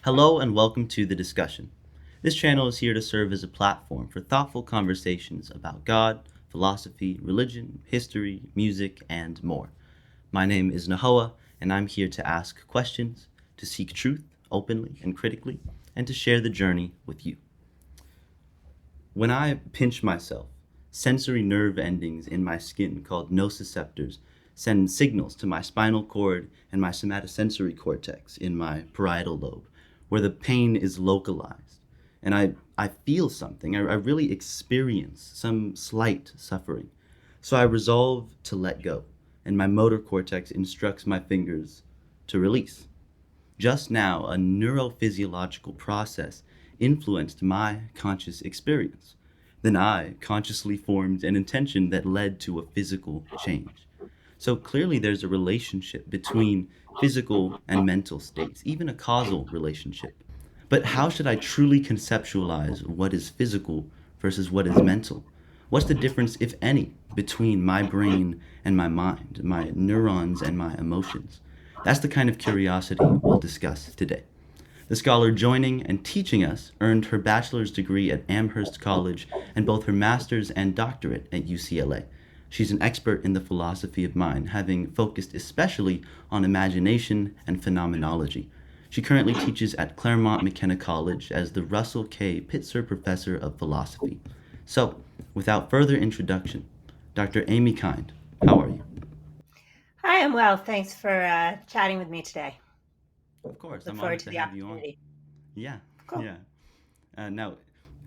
Hello and welcome to The Discussion. This channel is here to serve as a platform for thoughtful conversations about God, philosophy, religion, history, music, and more. My name is Nahoa, and I'm here to ask questions, to seek truth openly and critically, and to share the journey with you. When I pinch myself, sensory nerve endings in my skin called nociceptors send signals to my spinal cord and my somatosensory cortex in my parietal lobe, where the pain is localized. And I feel something. I really experience some slight suffering. So I resolve to let go, and my motor cortex instructs my fingers to release. Just now, a neurophysiological process influenced my conscious experience. Then I consciously formed an intention that led to a physical change. So clearly, there's a relationship between physical and mental states, even a causal relationship. But how should I truly conceptualize what is physical versus what is mental? What's the difference, if any, between my brain and my mind, my neurons and my emotions? That's the kind of curiosity we'll discuss today. The scholar joining and teaching us earned her bachelor's degree at Amherst College and both her master's and doctorate at UCLA. She's an expert in the philosophy of mind, having focused especially on imagination and phenomenology. She currently teaches at Claremont McKenna College as the Russell K. Pitzer Professor of Philosophy. So, without further introduction, Dr. Amy Kind, how are you? Hi, I'm well. Thanks for chatting with me today. Of course, Look I'm forward honored to to the have you on. opportunity. Yeah, Cool. yeah. Now,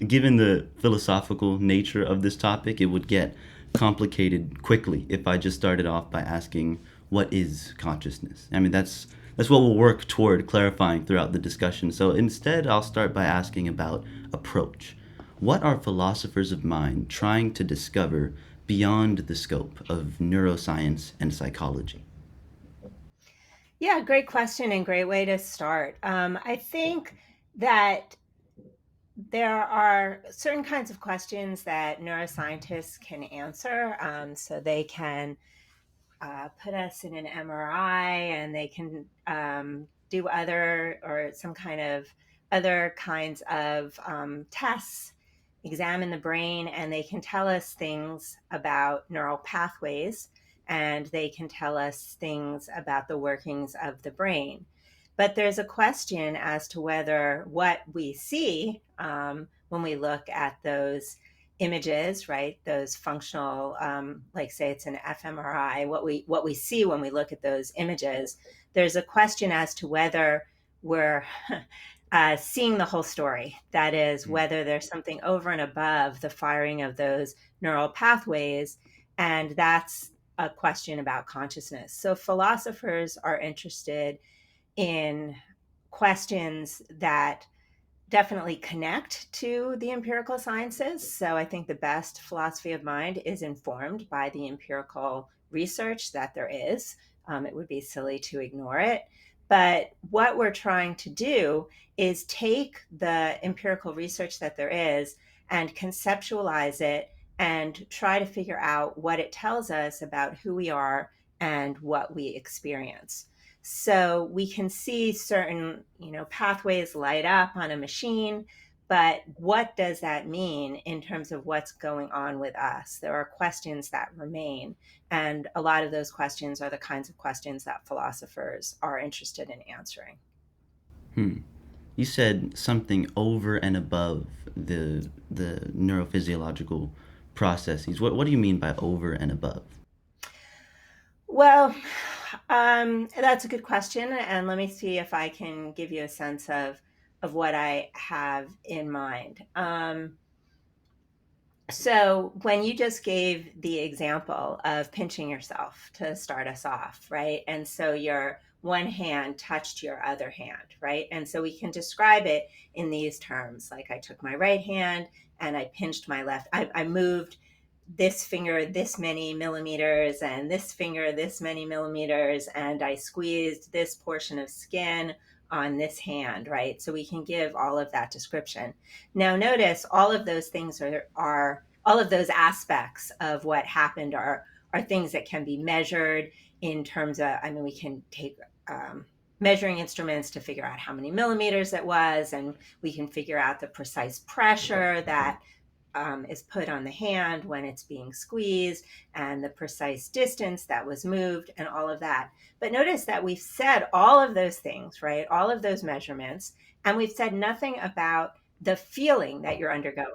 given the philosophical nature of this topic, it would get complicated quickly if I just started off by asking, what is consciousness? I mean, that's what we'll work toward clarifying throughout the discussion. So instead, I'll start by asking about approach. What are philosophers of mind trying to discover beyond the scope of neuroscience and psychology? Yeah, great question and great way to start. I think that there are certain kinds of questions that neuroscientists can answer. So they can put us in an MRI and they can do other or some kind of other kinds of tests, examine the brain, and they can tell us things about neural pathways and they can tell us things about the workings of the brain. But there's a question as to whether what we see when we look at those images, right? Those functional, like say it's an fMRI, what we see when we look at those images. There's a question as to whether we're seeing the whole story. That is, Hmm. whether there's something over and above the firing of those neural pathways, and that's a question about consciousness. So philosophers are interested in questions that definitely connect to the empirical sciences. So I think the best philosophy of mind is informed by the empirical research that there is. It would be silly to ignore it. But what we're trying to do is take the empirical research that there is and conceptualize it and try to figure out what it tells us about who we are and what we experience. So we can see certain, pathways light up on a machine, but what does that mean in terms of what's going on with us? There are questions that remain, and a lot of those questions are the kinds of questions that philosophers are interested in answering. Hmm. You said something over and above the neurophysiological processes. What do you mean by over and above? Well, that's a good question, and let me see if I can give you a sense of what I have in mind. So, when you just gave the example of pinching yourself to start us off, right? And so your one hand touched your other hand, right? And so we can describe it in these terms like I took my right hand and I pinched my left. I moved this finger this many millimeters and this finger this many millimeters, and I squeezed this portion of skin on this hand, right? So we can give all of that description. Now, notice all of those things are all of those aspects of what happened are things that can be measured in terms of. I mean, we can take. measuring instruments to figure out how many millimeters it was, and we can figure out the precise pressure that is put on the hand when it's being squeezed, and the precise distance that was moved, and all of that. But notice that we've said all of those things, right? All of those measurements, and we've said nothing about the feeling that you're undergoing,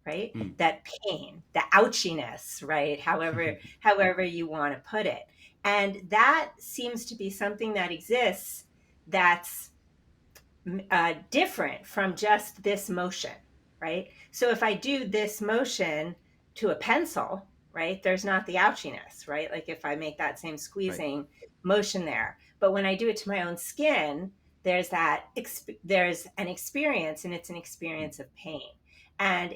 right? Mm. That pain, the ouchiness, right? However you want to put it. And that seems to be something that exists that's different from just this motion, right? So if I do this motion to a pencil, right, there's not the ouchiness, right? Like if I make that same Right. squeezing motion there. But when I do it to my own skin, there's there's an experience, and it's an Mm. experience of pain. And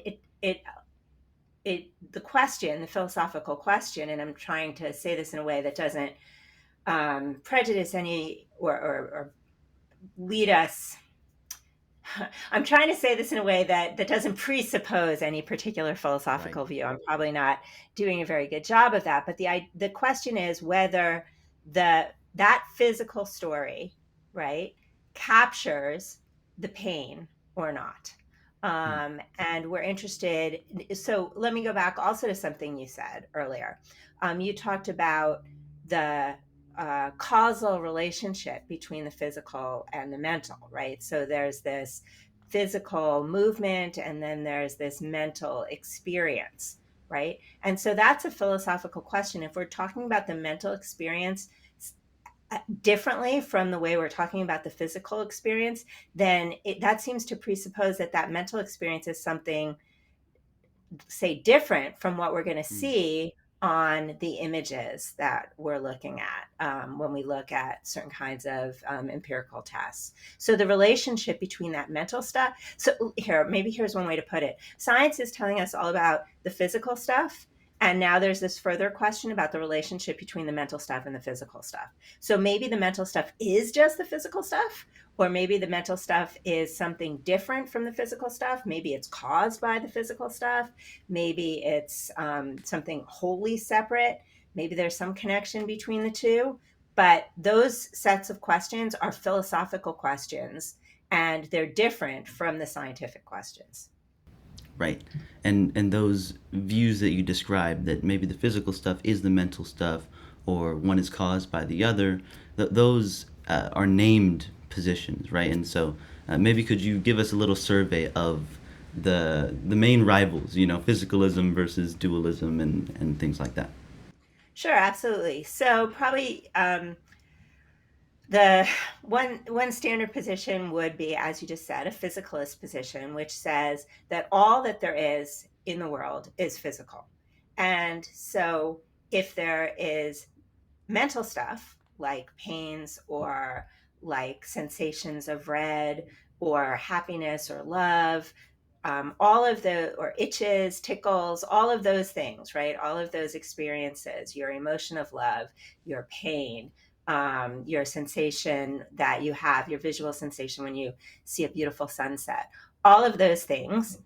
the question, the philosophical question, and I'm trying to say this in a way that doesn't prejudice any or lead us. I'm trying to say this in a way that doesn't presuppose any particular Right. philosophical view. I'm probably not doing a very good job of that. But the question is whether that physical story, right, captures the pain or not. Mm. And we're interested. So let me go back also to something you said earlier. You talked about the causal relationship between the physical and the mental, right? So there's this physical movement, and then there's this mental experience, right? And so that's a philosophical question. If we're talking about the mental experience differently from the way we're talking about the physical experience, then that seems to presuppose that mental experience is something, say, different from what we're going to Mm. see on the images that we're looking at when we look at certain kinds of empirical tests. So the relationship between that mental stuff. So here's one way to put it. Science is telling us all about the physical stuff. And now there's this further question about the relationship between the mental stuff and the physical stuff. So maybe the mental stuff is just the physical stuff, or maybe the mental stuff is something different from the physical stuff. Maybe it's caused by the physical stuff. Maybe it's something wholly separate. Maybe there's some connection between the two. But those sets of questions are philosophical questions, and they're different from the scientific questions. Right. And those views that you described, that maybe the physical stuff is the mental stuff, or one is caused by the other, those are named positions, right? And so maybe could you give us a little survey of the main rivals, physicalism versus dualism and things like that? Sure, absolutely. So probably the one standard position would be, as you just said, a physicalist position, which says that all that there is in the world is physical. And so if there is mental stuff like pains or like sensations of red or happiness or love, all of the, or itches, tickles, all of those things, right? All of those experiences, your emotion of love, your pain, your sensation that you have, your visual sensation when you see a beautiful sunset, all of those things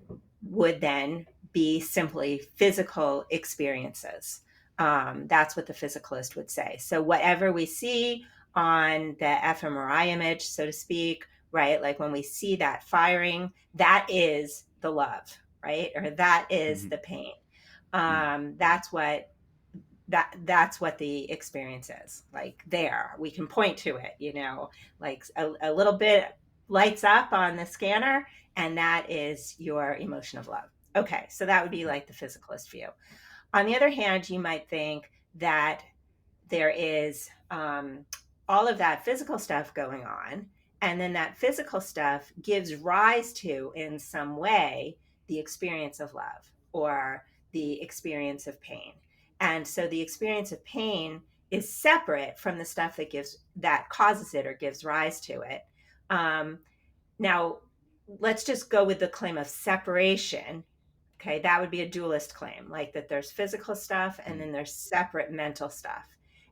would then be simply physical experiences. That's what the physicalist would say. So whatever we see on the fMRI image, so to speak, right? Like when we see that firing, that is the love, right? Or that is Mm-hmm. the pain. Mm. That's what that's what the experience is. Like there, we can point to it, like a little bit lights up on the scanner, and that is your emotion of love. Okay, so that would be Right. like the physicalist view. On the other hand, you might think that there is all of that physical stuff going on, and then that physical stuff gives rise to, in some way, the experience of love or the experience of pain. And so the experience of pain is separate from the stuff that causes it or gives rise to it. Um, Now, let's just go with the claim of separation. Okay, that would be a dualist claim, like that there's physical stuff and Mm. then there's separate mental stuff.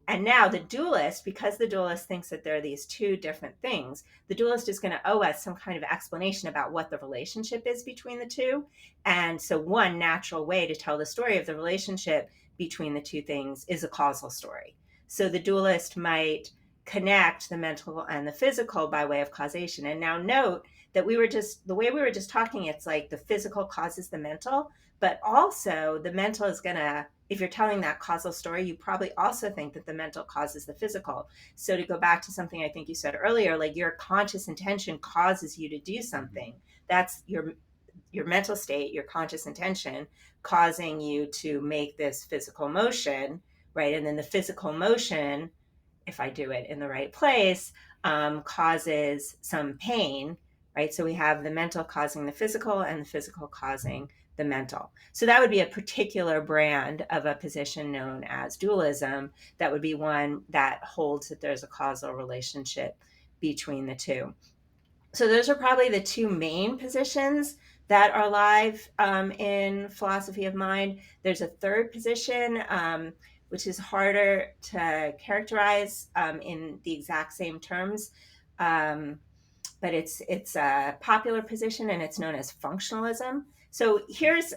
And now the dualist, because the dualist thinks that there are these two different things, the dualist is going to owe us some kind of explanation about what the relationship is between the two. And so, one natural way to tell the story of the relationship between the two things is a causal story. So the dualist might connect the mental and the physical by way of causation. And now note that the way we were just talking, it's like the physical causes the mental, but also the mental is going to, if you're telling that causal story, you probably also think that the mental causes the physical. So to go back to something I think you said earlier, like your conscious intention causes you to do something. That's your mental state, your conscious intention causing you to make this physical motion, right? And then the physical motion, if I do it in the right place, causes some pain, right? So we have the mental causing the physical and the physical causing the mental. So that would be a particular brand of a position known as dualism. That would be one that holds that there's a causal relationship between the two. So those are probably the two main positions that are alive in philosophy of mind. There's a third position, which is harder to characterize in the exact same terms, but it's a popular position, and it's known as functionalism. So here's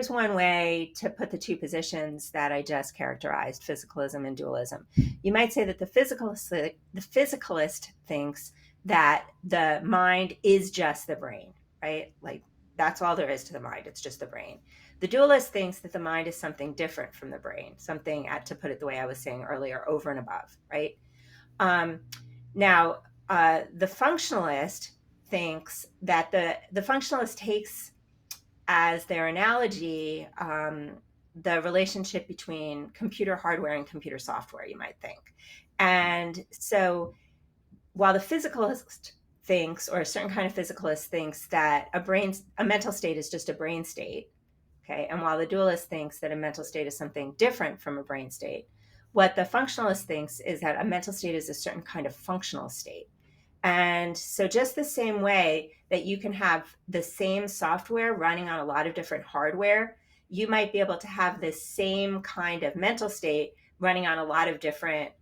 one way to put the two positions that I just characterized, physicalism and dualism. You might say that the physicalist thinks that the mind is just the brain, right? Like that's all there is to the mind. It's just the brain. The dualist thinks that the mind is something different from the brain, something, to put it the way I was saying earlier, over and above, right? Um, Now, the functionalist thinks that the functionalist takes as their analogy the relationship between computer hardware and computer software, you might think. And so while the physicalist thinks, or a certain kind of physicalist thinks, that a mental state is just a brain state, okay, and while the dualist thinks that a mental state is something different from a brain state, what the functionalist thinks is that a mental state is a certain kind of functional state. And so, just the same way that you can have the same software running on a lot of different hardware, you might be able to have this same kind of mental state running on a lot of different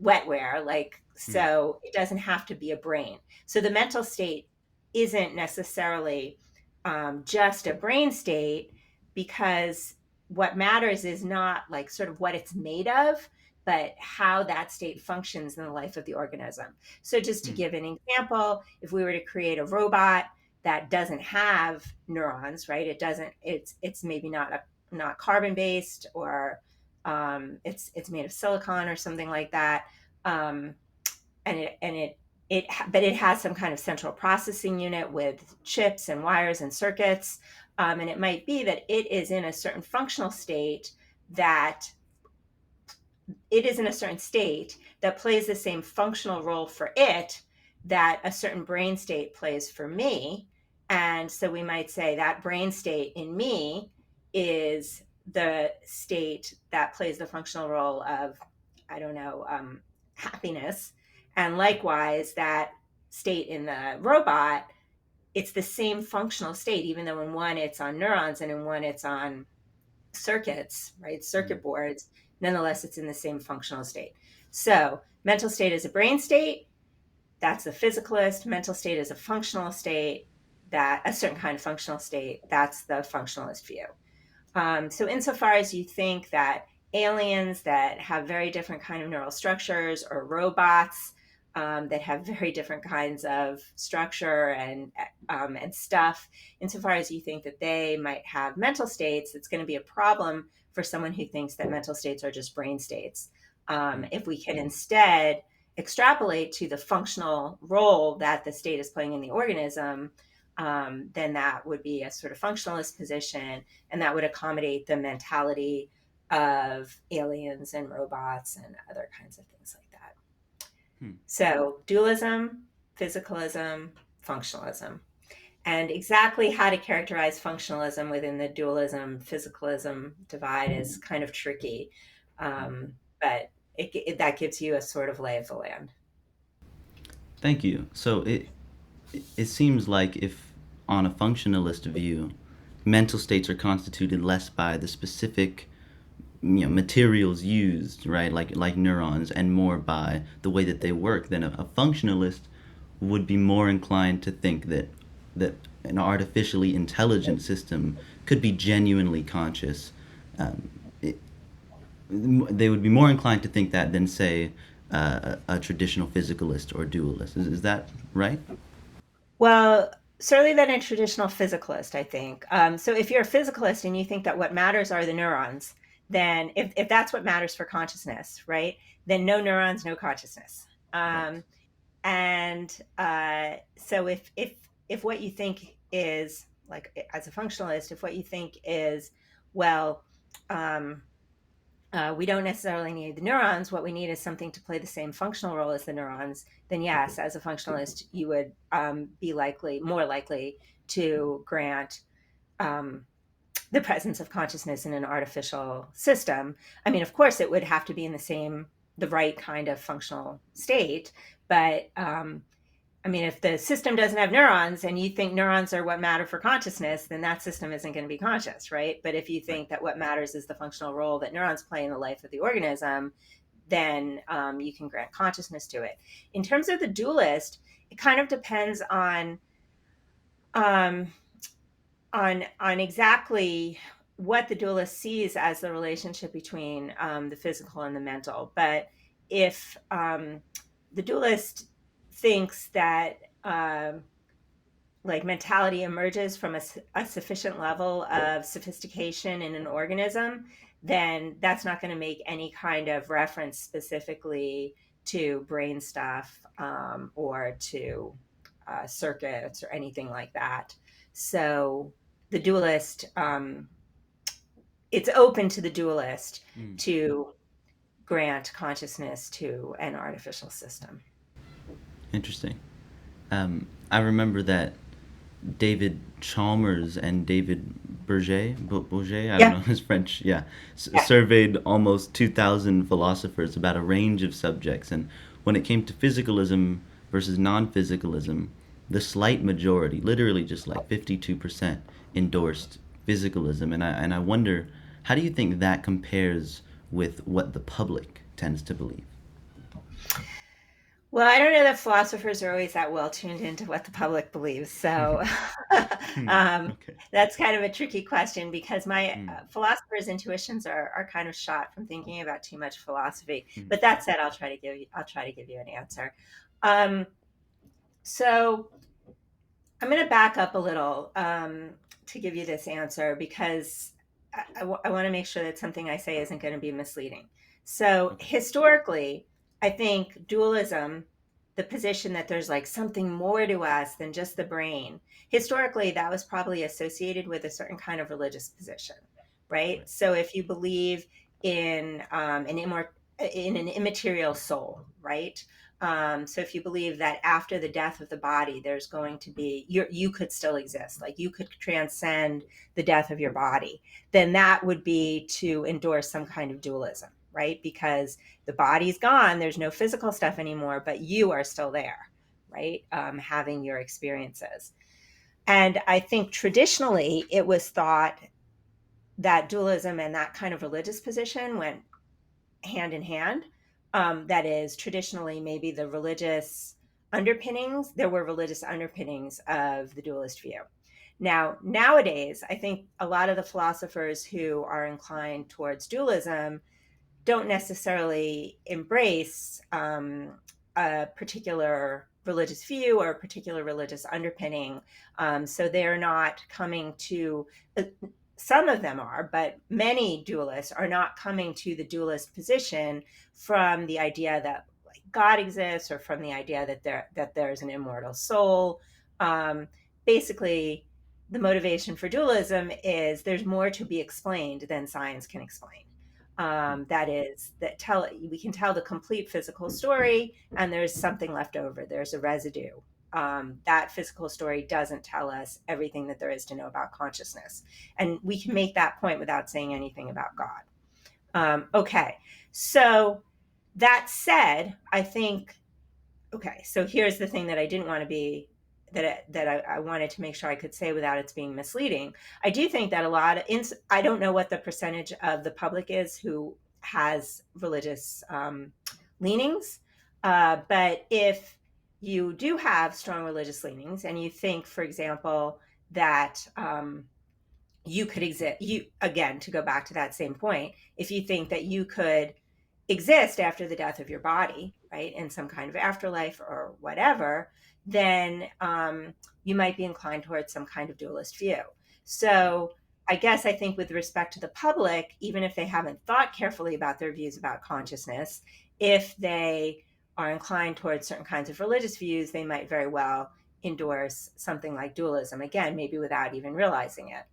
wetware, like, Hmm. so it doesn't have to be a brain. So the mental state isn't necessarily just a brain state, because what matters is not like sort of what it's made of, but how that state functions in the life of the organism. So just to Hmm. give an example, if we were to create a robot that doesn't have neurons, right? It's maybe not carbon based, or it's made of silicon or something like that, um, and but it has some kind of central processing unit with chips and wires and circuits, and it might be that it is in a certain functional state, that it is in a certain state that plays the same functional role for it that a certain brain state plays for me. And so we might say that brain state in me is the state that plays the functional role of, I don't know, happiness. And likewise, that state in the robot, it's the same functional state, even though in one it's on neurons and in one it's on circuits, right? Hmm. Circuit boards. Nonetheless, it's in the same functional state. So, mental state is a brain state. That's the physicalist. Mental state is a functional state. That a certain kind of functional state. That's the functionalist view. So, insofar as you think that aliens that have very different kind of neural structures, or robots that have very different kinds of structure and stuff, insofar as you think that they might have mental states, it's going to be a problem for someone who thinks that mental states are just brain states. Hmm. If we can instead extrapolate to the functional role that the state is playing in the organism, then that would be a sort of functionalist position, and that would accommodate the mentality of aliens and robots and other kinds of things like that. Hmm. So, dualism, physicalism, functionalism. And exactly how to characterize functionalism within the dualism physicalism divide is kind of tricky. But that gives you a sort of lay of the land. Thank you. So it seems like, if on a functionalist view, mental states are constituted less by the specific, materials used, right, like neurons, and more by the way that they work, then a functionalist would be more inclined to think that an artificially intelligent system could be genuinely conscious. It, they would be more inclined to think that than, say, a traditional physicalist or dualist. Is that right? Well, certainly than a traditional physicalist, I think. So if you're a physicalist and you think that what matters are the neurons, then if that's what matters for consciousness, right, then no neurons, no consciousness. Right. Um, and so if what you think is like as a functionalist, if what you think is, well, um, we don't necessarily need the neurons. What we need is something to play the same functional role as the neurons. Then, yes, as a functionalist, you would be more likely to grant um, the presence of consciousness in an artificial system. I mean, of course, it would have to be in the right kind of functional state, but I mean, if the system doesn't have neurons and you think neurons are what matter for consciousness, then that system isn't going to be conscious, right? But if you Right. think that what matters is the functional role that neurons play in the life of the organism, then you can grant consciousness to it. In terms of the dualist, it kind of depends um, on exactly what the dualist sees as the relationship between the physical and the mental. But if the dualist thinks that like mentality emerges from a sufficient level of sophistication in an organism, then that's not going to make any kind of reference specifically to brain stuff or to circuits or anything like that. So the dualist, it's open to the dualist Mm. to grant consciousness to an artificial system. Interesting. I remember that David Chalmers and David Bourget, I don't Yeah, know his French, yeah, yeah. surveyed almost 2,000 philosophers about a range of subjects. And when it came to physicalism versus non physicalism, the slight majority, literally just like 52%, endorsed physicalism. And I wonder, how do you think that compares with what the public tends to believe? Well, I don't know that philosophers are always that well tuned into what the public believes. So Hmm. um, Okay. that's kind of a tricky question because my Hmm. philosophers' intuitions are kind of shot from thinking about too much philosophy. Hmm. But that said, I'll try to give you an answer. Um, so I'm going to back up a little to give you this answer because I want to make sure that something I say isn't going to be misleading. So, Okay. historically, I think dualism, the position that there's like something more to us than just the brain, historically, that was probably associated with a certain kind of religious position, right? Right. So, if you believe in in an immaterial soul, right? So if you believe that after the death of the body, there's going to be you could still exist, like you could transcend the death of your body, then that would be to endorse some kind of dualism, right? Because the body's gone, there's no physical stuff anymore, but you are still there, right? Having your experiences. And I think traditionally it was thought that dualism and that kind of religious position went hand in hand. That is, traditionally, maybe there were religious underpinnings of the dualist view. Now, nowadays, I think a lot of the philosophers who are inclined towards dualism don't necessarily embrace a particular religious view or a particular religious underpinning. So they're not coming to, some of them are, but many dualists are not coming to the dualist position from the idea that like God exists or from the idea that there's an immortal soul. Um, Basically, the motivation for dualism is there's more to be explained than science can explain. That is that tell we can tell the complete physical story and there's something left over, there's a residue. That physical story doesn't tell us everything that there is to know about consciousness, and we can make that point without saying anything about God. Okay, so that said, I think, okay, so here's the thing that I didn't want to be that I wanted to make sure I could say without it being misleading. I do think that I don't know what the percentage of the public is who has religious leanings, but if you do have strong religious leanings and you think, for example, that you could exist, you again, to go back to that same point, if you think that you could exist after the death of your body, right, in some kind of afterlife or whatever, then you might be inclined towards some kind of dualist view. So I guess I think with respect to the public, even if they haven't thought carefully about their views about consciousness, if they are inclined towards certain kinds of religious views, they might very well endorse something like dualism, again, maybe without even realizing it.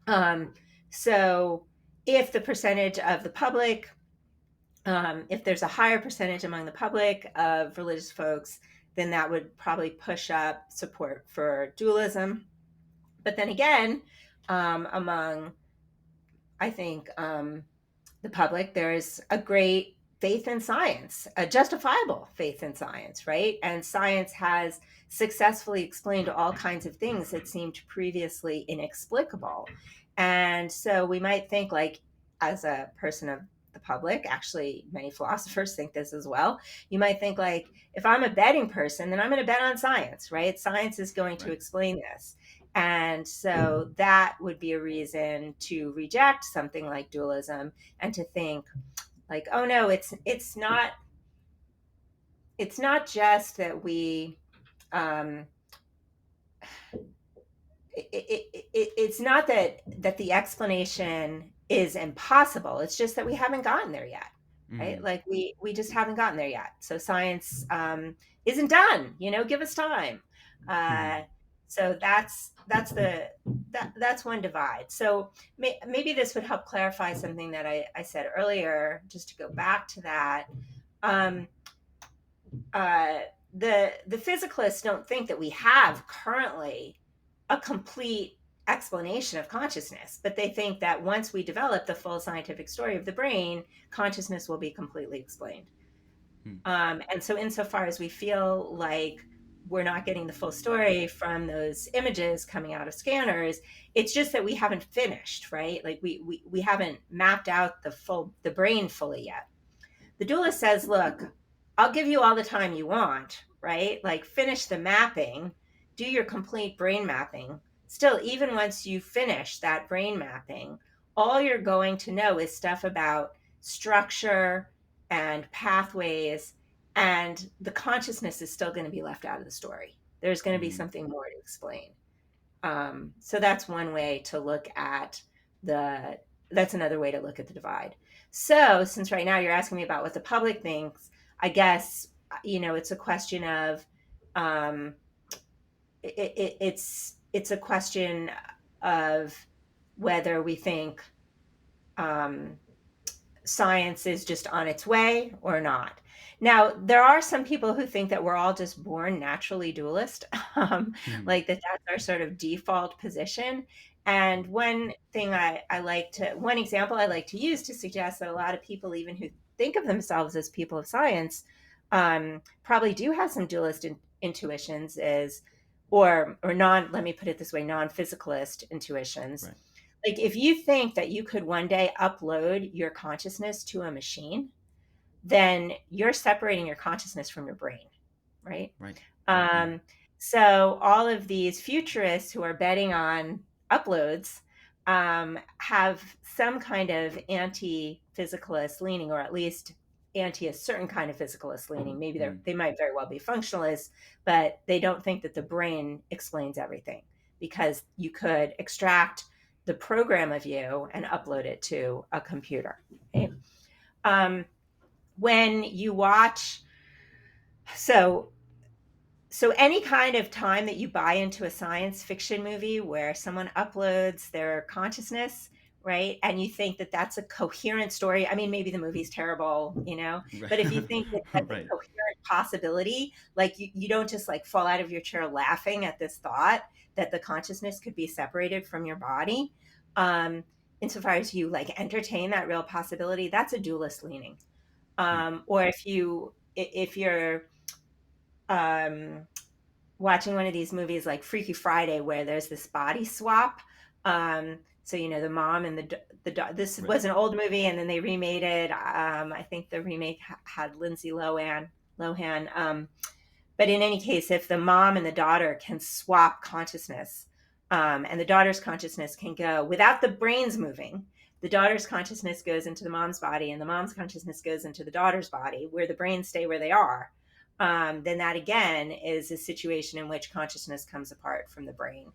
Um, so if the percentage of the public, if there's a higher percentage among the public of religious folks, then that would probably push up support for dualism. But then again, among, I think, the public, there is a great faith in science, a justifiable faith in science, right? And science has successfully explained all kinds of things that seemed previously inexplicable. And so we might think, like, as a person of the public, actually, many philosophers think this as well. You might think, like, if I'm a betting person, then I'm going to bet on science, right? Science is going to Right. explain this. And so that would be a reason to reject something like dualism and to think like, oh no, it's not just that we um, it's not that the explanation is impossible. It's just that we haven't gotten there yet, right? Mm. Like we just haven't gotten there yet. So science isn't done. Give us time. Uh, so that's one divide. So maybe this would help clarify something that I said earlier. Just to go back to that. Um, uh, the physicalists don't think that we have currently a complete explanation of consciousness, but they think that once we develop the full scientific story of the brain, consciousness will be completely explained. Mm. And so, insofar as we feel like we're not getting the full story from those images coming out of scanners, it's just that we haven't finished, right? Like we haven't mapped out the brain fully yet. The dualist says, look, I'll give you all the time you want, right? Like finish the mapping, do your complete brain mapping. Still, even once you finish that brain mapping, all you're going to know is stuff about structure and pathways, and the consciousness is still going to be left out of the story. There's going to be Mm. something more to explain. So that's one way to look at the, that's another way to look at the divide. So since right now you're asking me about what the public thinks, I guess, it's a question of, um, it's a question of whether we think um, science is just on its way or not. Now, there are some people who think that we're all just born naturally dualist, Mm. like that's our sort of default position. And one example I like to use to suggest that a lot of people, even who think of themselves as people of science, probably do have some dualist intuitions, or non, let me put it this way, non-physicalist intuitions. Right. Like if you think that you could one day upload your consciousness to a machine, then you're separating your consciousness from your brain, right? Right. Mm. Um, so all of these futurists who are betting on uploads have some kind of anti-physicalist leaning, or at least anti a certain kind of physicalist leaning. Maybe Mm. they might very well be functionalists, but they don't think that the brain explains everything, because you could extract the program of you and upload it to a computer. Right? Um, when you watch, so any kind of time that you buy into a science fiction movie where someone uploads their consciousness, right, and you think that that's a coherent story, I mean, maybe the movie's terrible, Right. but if you think that that's a Right. coherent possibility, like you don't just like fall out of your chair laughing at this thought that the consciousness could be separated from your body, um, insofar as you like entertain that real possibility, that's a dualist leaning. Mm. Or if you're um, watching one of these movies like Freaky Friday, where there's this body swap. So the mom and this Right. was an old movie, and then they remade it. I think the remake had Lindsay Lohan. But in any case, if the mom and the daughter can swap consciousness, and the daughter's consciousness can go without the brains moving, the daughter's consciousness goes into the mom's body and the mom's consciousness goes into the daughter's body, where the brains stay where they are, then that again is a situation in which consciousness comes apart from the brain.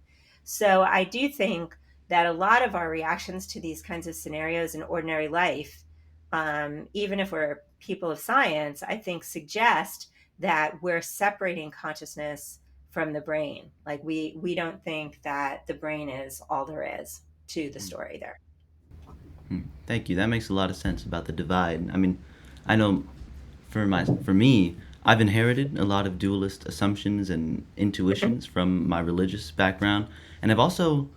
So I do think that a lot of our reactions to these kinds of scenarios in ordinary life, even if we're people of science, I think suggest that we're separating consciousness from the brain. Like we don't think that the brain is all there is to the story there. Thank you. That makes a lot of sense about the divide. I mean, I know for me, I've inherited a lot of dualist assumptions and intuitions from my religious background, and I've also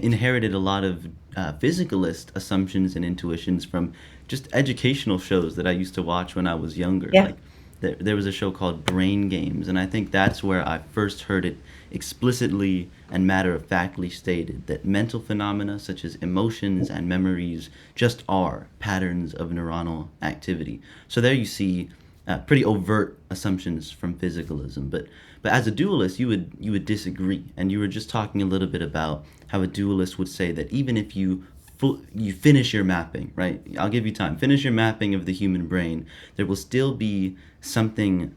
inherited a lot of physicalist assumptions and intuitions from just educational shows that I used to watch when I was younger. Yeah. Like there was a show called Brain Games, and I think that's where I first heard it explicitly and matter of factly stated that mental phenomena such as emotions and memories just are patterns of neuronal activity. So there you see pretty overt assumptions from physicalism, but as a dualist, you would disagree, and you were just talking a little bit about how a dualist would say that even if you finish your mapping, right? I'll give you time. Finish your mapping of the human brain. There will still be something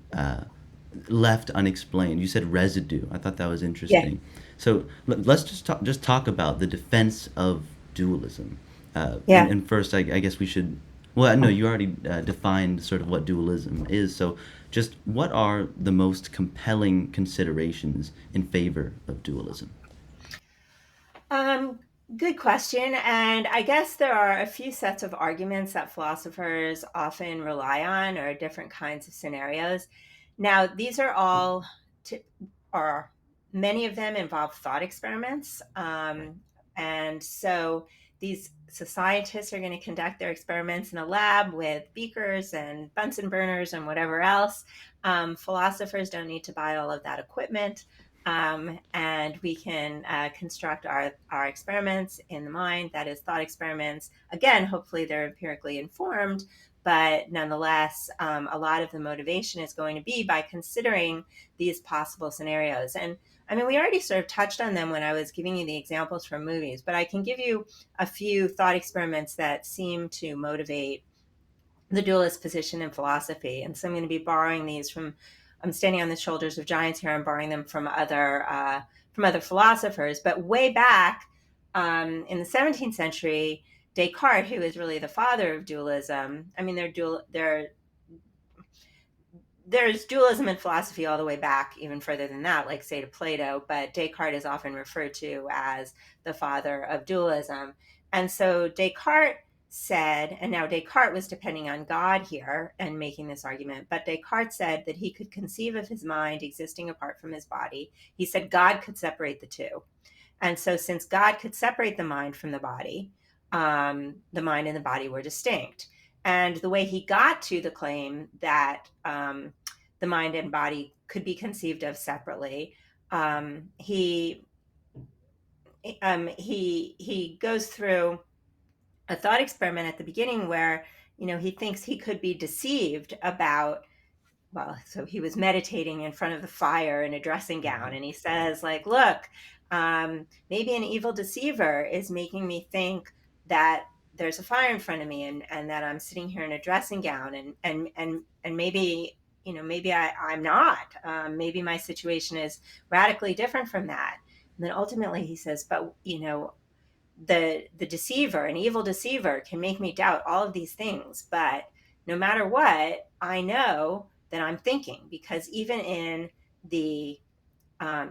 left unexplained. You said residue. I thought that was Yeah. interesting. So let's just talk about the defense of dualism. And, Yeah. and first, I guess we should. Well, no, you already defined sort of what dualism is. So, just what are the most compelling considerations in favor of dualism? Um, Good question. And I guess there are a few sets of arguments that philosophers often rely on, or different kinds of scenarios. Now, these are all, t- or many of them involve thought experiments. And so scientists are going to conduct their experiments in a lab with beakers and Bunsen burners and whatever else. Philosophers don't need to buy all of that equipment. And we can construct our experiments in the mind, that is, thought experiments. Again, hopefully they're empirically informed, but nonetheless, a lot of the motivation is going to be by considering these possible scenarios. And I mean, we already sort of touched on them when I was giving you the examples from movies, but I can give you a few thought experiments that seem to motivate the dualist position in philosophy. And so I'm going to be borrowing these from, I'm standing on the shoulders of giants here. I'm borrowing them from other philosophers. But way back in the 17th century, Descartes, who is really the father of dualism, I mean, there's dualism in philosophy all the way back, even further than that, like say to Plato, but Descartes is often referred to as the father of dualism. And so Descartes said, and now Descartes was depending on God here and making this argument, but Descartes said that he could conceive of his mind existing apart from his body. He said God could separate the two. And so, since God could separate the mind from the mind and the body were distinct. And the way he got to the claim that the mind and body could be conceived of separately, he he goes through a thought experiment at the beginning where he thinks he could be deceived about, well, so he was meditating in front of the fire in a dressing gown, and he says, like, look, maybe an evil deceiver is making me think that there's a fire in front of me, and that I'm sitting here in a dressing gown, and maybe maybe I'm not. Maybe my situation is radically different from that. And then ultimately he says, but the deceiver, an evil deceiver, can make me doubt all of these things, but no matter what, I know that I'm thinking, because the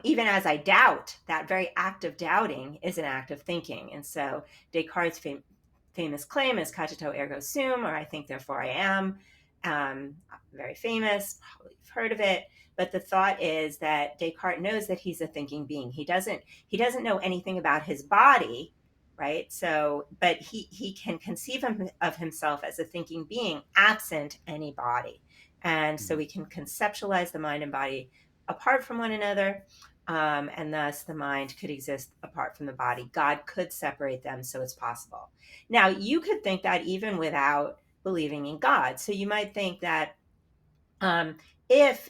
even as I doubt, that very act of doubting is an act of thinking. And so Descartes' famous claim is cogito ergo sum, or I think therefore I am. Very famous, probably you've heard of it. But the thought is that Descartes knows that he's a thinking being. He doesn't know anything about his body, right? So, but he can conceive of himself as a thinking being absent any body. And so we can conceptualize the mind and body apart from one another, and thus the mind could exist apart from the body. God could separate them, so it's possible. Now, you could think that even without believing in God. So you might think that if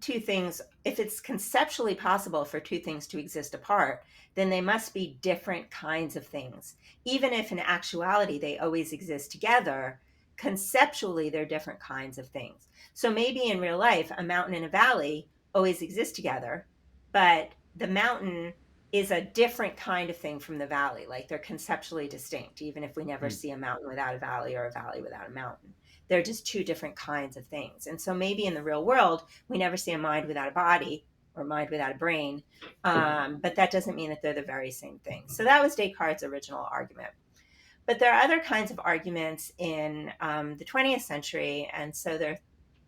two things if it's conceptually possible for two things to exist apart, then they must be different kinds of things. Even if in actuality they always exist together, conceptually they're different kinds of things. So maybe in real life, a mountain and a valley always exist together, but the mountain is a different kind of thing from the valley. Like they're conceptually distinct, even if we never Mm. see a mountain without a valley or a valley without a mountain. They're just two different kinds of things. And so maybe in the real world, we never see a mind without a body or a mind without a brain. But that doesn't mean that they're the very same thing. So that was Descartes' original argument. But there are other kinds of arguments in the 20th century. And so there are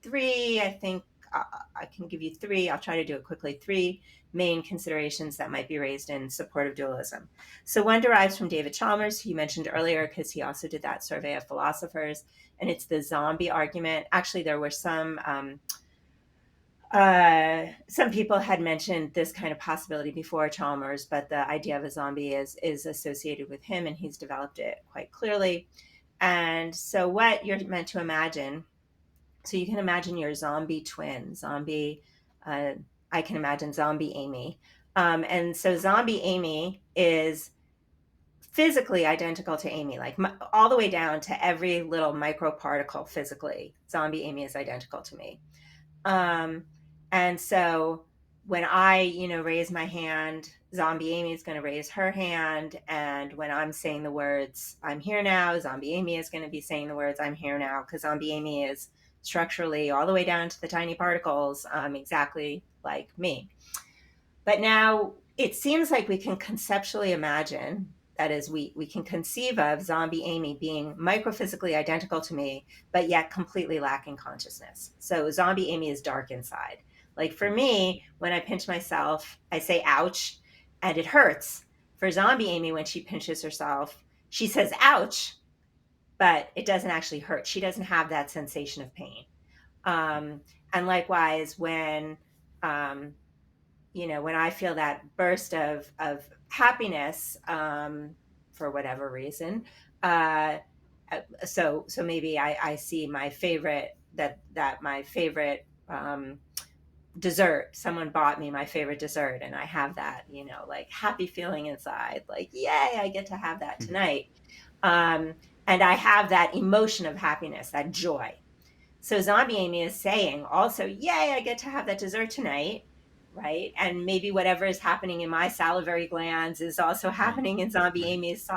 three, I think I can give you three. I'll try to do it quickly. Three main considerations that might be raised in support of dualism. So one derives from David Chalmers, who you mentioned earlier, because he also did that survey of philosophers. And it's the zombie argument. Actually, there were some people had mentioned this kind of possibility before Chalmers, but the idea of a zombie is associated with him, and he's developed it quite clearly. And so, what you're meant to imagine, so you can imagine your zombie twin, uh, I can imagine zombie Amy. And so, zombie Amy is physically identical to Amy, like all the way down to every little microparticle physically. Zombie Amy is identical to me. Um, and so when I, raise my hand, zombie Amy is going to raise her hand. And when I'm saying the words, I'm here now, zombie Amy is going to be saying the words, I'm here now, because zombie Amy is structurally all the way down to the tiny particles, exactly like me. But now it seems like we can conceptually imagine, that is, we can conceive of zombie Amy being microphysically identical to me, but yet completely lacking consciousness. So zombie Amy is dark inside. Like for me, when I pinch myself, I say ouch, and it hurts. For zombie Amy, when she pinches herself, she says ouch, but it doesn't actually hurt. She doesn't have that sensation of pain. And likewise, um, when I feel that burst of happiness, for whatever reason, uh, so maybe I see my favorite, that my favorite dessert, someone bought me my favorite dessert, and I have that, like happy feeling inside, like yay, I get to have that tonight. um, and I have that emotion of happiness, that joy. So zombie Amy is saying also, yay, I get to have that dessert tonight, right? And maybe whatever is happening in my salivary glands is also Right. happening in zombie Right. Amy's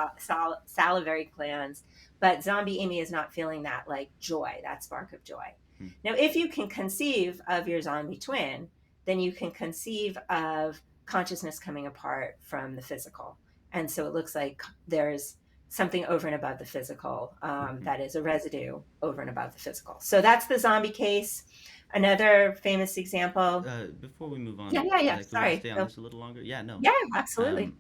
salivary glands. But zombie Amy is not feeling that like joy, that spark of joy. Mm. Now, if you can conceive of your zombie twin, then you can conceive of consciousness coming apart from the physical. And so it looks like there's something over and above the physical, Mhm. that is a residue over and above the physical. So that's the zombie case. Another famous example. Before we move Yeah, on, yeah, yeah. could we Sorry. stay on So, this a little longer? Yeah, no. yeah, absolutely. Um,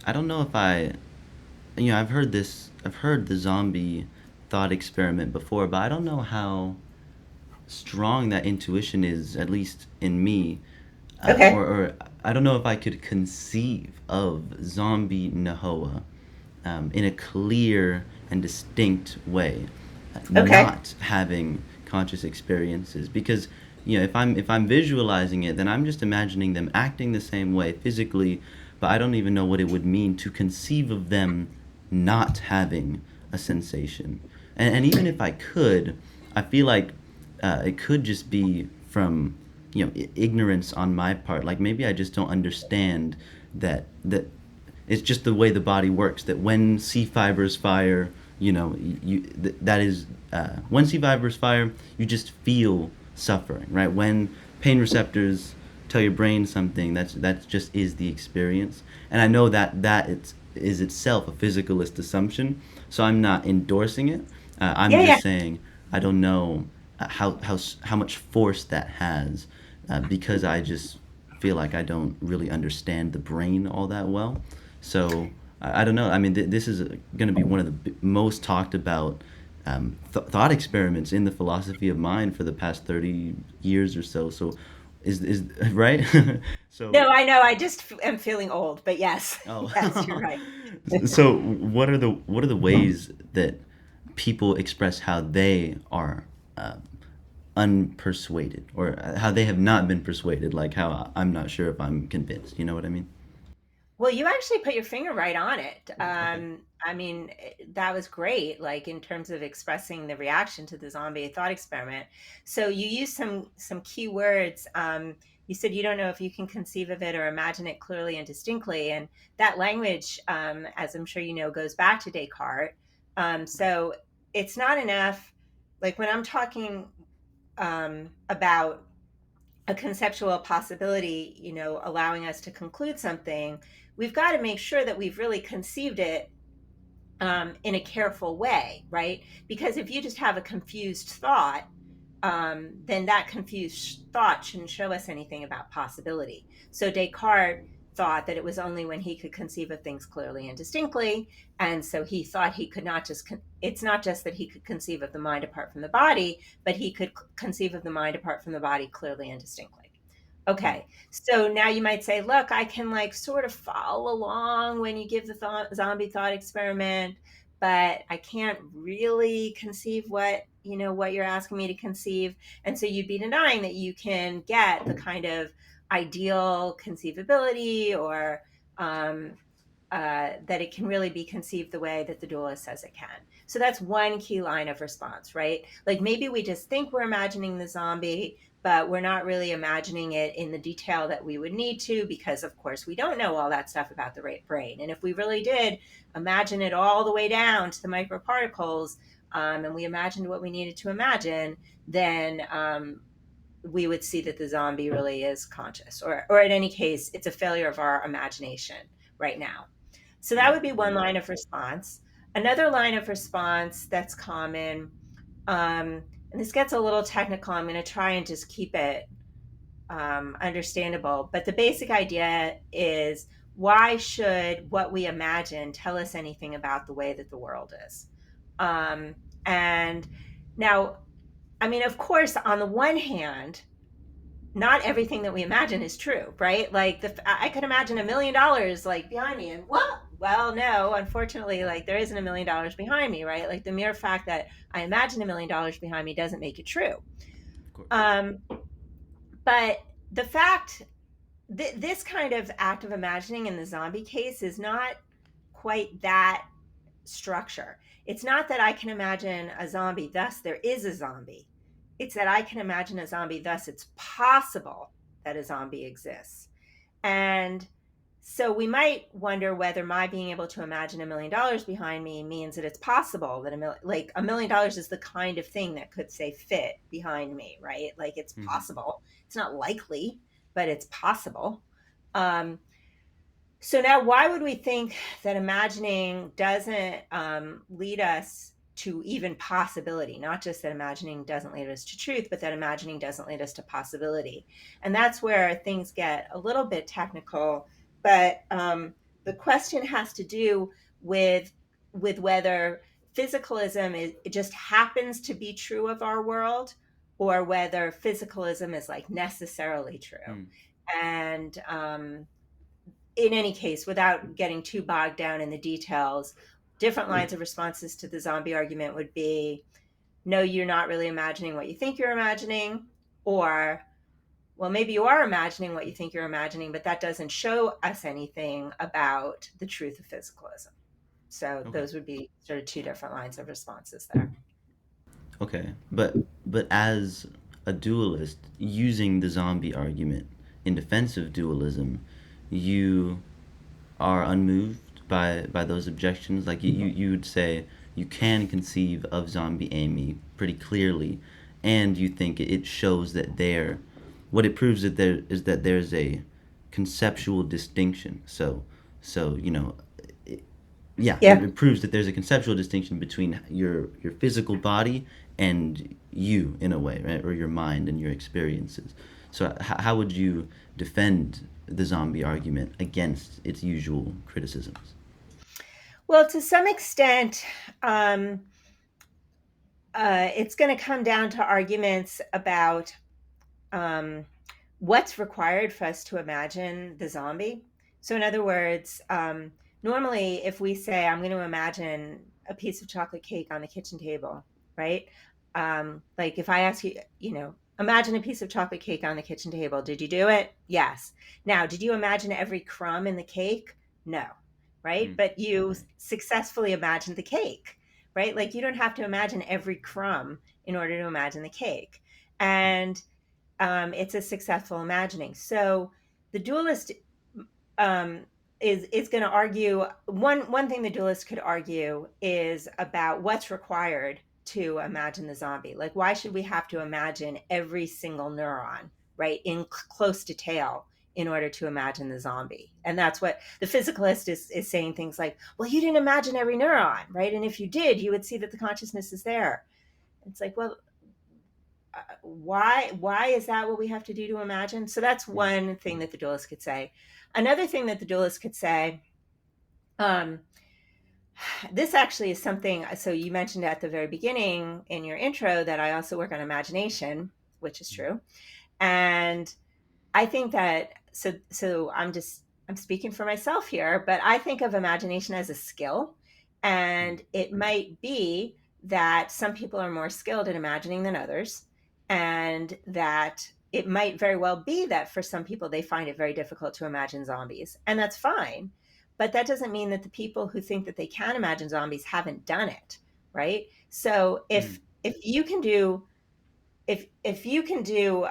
I don't know if I've heard this, I've heard the zombie thought experiment before, but I don't know how strong that intuition is, at least in me, Okay. or I don't know if I could conceive of zombie Nahoa in a clear and distinct way, Okay. not having conscious experiences. Because if I'm visualizing it, then I'm just imagining them acting the same way physically, but I don't even know what it would mean to conceive of them not having a sensation. And even if I could, I feel like it could just be from ignorance on my part. Like maybe I just don't understand that it's just the way the body works. That when C fibers fire, that is when C fibers fire, you just feel suffering, right? When pain receptors tell your brain something, that just is the experience. And I know that is itself a physicalist assumption, so I'm not endorsing it. I'm Yeah, yeah. just saying I don't know how much force that has, because I just feel like I don't really understand the brain all that well. So I don't know. I mean, this is going to be one of the most talked about thought experiments in the philosophy of mind for the past 30 years or so. So is right? So No, I know. I just am feeling old, but yes, yes, you're oh. right. So what are the ways that people express how they are uh, unpersuaded, or how they have not been persuaded, like how I'm not sure if I'm convinced. You know what I mean? Well, you actually put your finger right on it. Okay. I mean, that was great, like in terms of expressing the reaction to the zombie thought experiment. So you used some key words. You said you don't know if you can conceive of it or imagine it clearly and distinctly, and that language, as I'm sure you know, goes back to Descartes. So it's not enough. Like when I'm talking about a conceptual possibility, allowing us to conclude something, we've got to make sure that we've really conceived it in a careful way, right? Because if you just have a confused thought, then that confused thought shouldn't show us anything about possibility. So Descartes thought that it was only when he could conceive of things clearly and distinctly. And so he thought he could not just, it's not just that he could conceive of the mind apart from the body, but he could conceive of the mind apart from the body clearly and distinctly. Hmm. Okay, so now you might say, look, I can like sort of follow along when you give the zombie thought experiment, but I can't really conceive what you're asking me to conceive. And so you'd be denying that you can get the kind of ideal conceivability or um, that it can really be conceived the way that the dualist says it can. So that's one key line of response, right? Like maybe we just think we're imagining the zombie, but we're not really imagining it in the detail that we would need to, because of course we don't know all that stuff about the brain. And if we really did imagine it all the way down to the microparticles, and we imagined what we needed to imagine, then we would see that the zombie really is conscious, or in any case, it's a failure of our imagination right now. So that Right. would be one line of response. Another line of response that's common, and this gets a little technical. I'm going to try and just keep it understandable. But the basic idea is, why should what we imagine tell us anything about the way that the world is? And now, I mean, of course, on the one hand, not everything that we imagine is true, right? Like I could imagine $1 million like behind me, and well, no, unfortunately, like there isn't $1 million behind me, right? Like the mere fact that I imagine $1 million behind me doesn't make it true. Of course. Um, but the fact this kind of act of imagining in the zombie case is not quite that structure. It's not that I can imagine a zombie, thus there is a zombie. It's that I can imagine a zombie, thus it's possible that a zombie exists. And so we might wonder whether my being able to imagine $1 million behind me means that it's possible that $1 million is the kind of thing that could say fit behind me, right? Like it's Hmm. possible. It's not likely, but it's possible. Um, so now, why would we think that imagining doesn't lead us to even possibility? Not just that imagining doesn't lead us to truth, but that imagining doesn't lead us to possibility. And that's where things get a little bit technical. But the question has to do with whether physicalism it just happens to be true of our world, or whether physicalism is like necessarily true. Hmm. And in any case, without getting too bogged down in the details, different lines of responses to the zombie argument would be, no, you're not really imagining what you think you're imagining, or, well, maybe you are imagining what you think you're imagining, but that doesn't show us anything about the truth of physicalism. So Okay. those would be sort of two different lines of responses there. Okay. But as a dualist, using the zombie argument in defense of dualism, you are unmoved by those objections. Like you would say you can conceive of zombie Amy pretty clearly, and you think it shows that there, what it proves that there is that there's a conceptual distinction. So yeah, Yeah. it proves that there's a conceptual distinction between your physical body and you in a way, right, or your mind and your experiences. So how would you defend the zombie argument against its usual criticisms? Well, to some extent, um, it's going to come down to arguments about um, what's required for us to imagine the zombie. So, in other words, normally if we say, I'm going to imagine a piece of chocolate cake on the kitchen table, right? Like if I ask you, imagine a piece of chocolate cake on the kitchen table. Did you do it? Yes. Now, did you imagine every crumb in the cake? No. Right. Mm, But you right. successfully imagined the cake, right? Like you don't have to imagine every crumb in order to imagine the cake. Mm, And it's a successful imagining. So the dualist um, is going to argue one thing the dualist could argue is about what's required to imagine the zombie. Like, why should we have to imagine every single neuron, right, in close detail in order to imagine the zombie? And that's what the physicalist is saying things like, well, you didn't imagine every neuron, right? And if you did, you would see that the consciousness is there. It's like, well, why is that what we have to do to imagine? So that's mm, one thing that the dualist could say. Another thing that the dualist could say, um, this actually is something. So you mentioned at the very beginning in your intro that I also work on imagination, which is mm, true. And I think that so I'm speaking for myself here, but I think of imagination as a skill, mm, and it might be that some people are more skilled at imagining than others, and that it might very well be that for some people they find it very difficult to imagine zombies, and that's fine. But that doesn't mean that the people who think that they can imagine zombies haven't done it, right? So mm, if you can do if you can do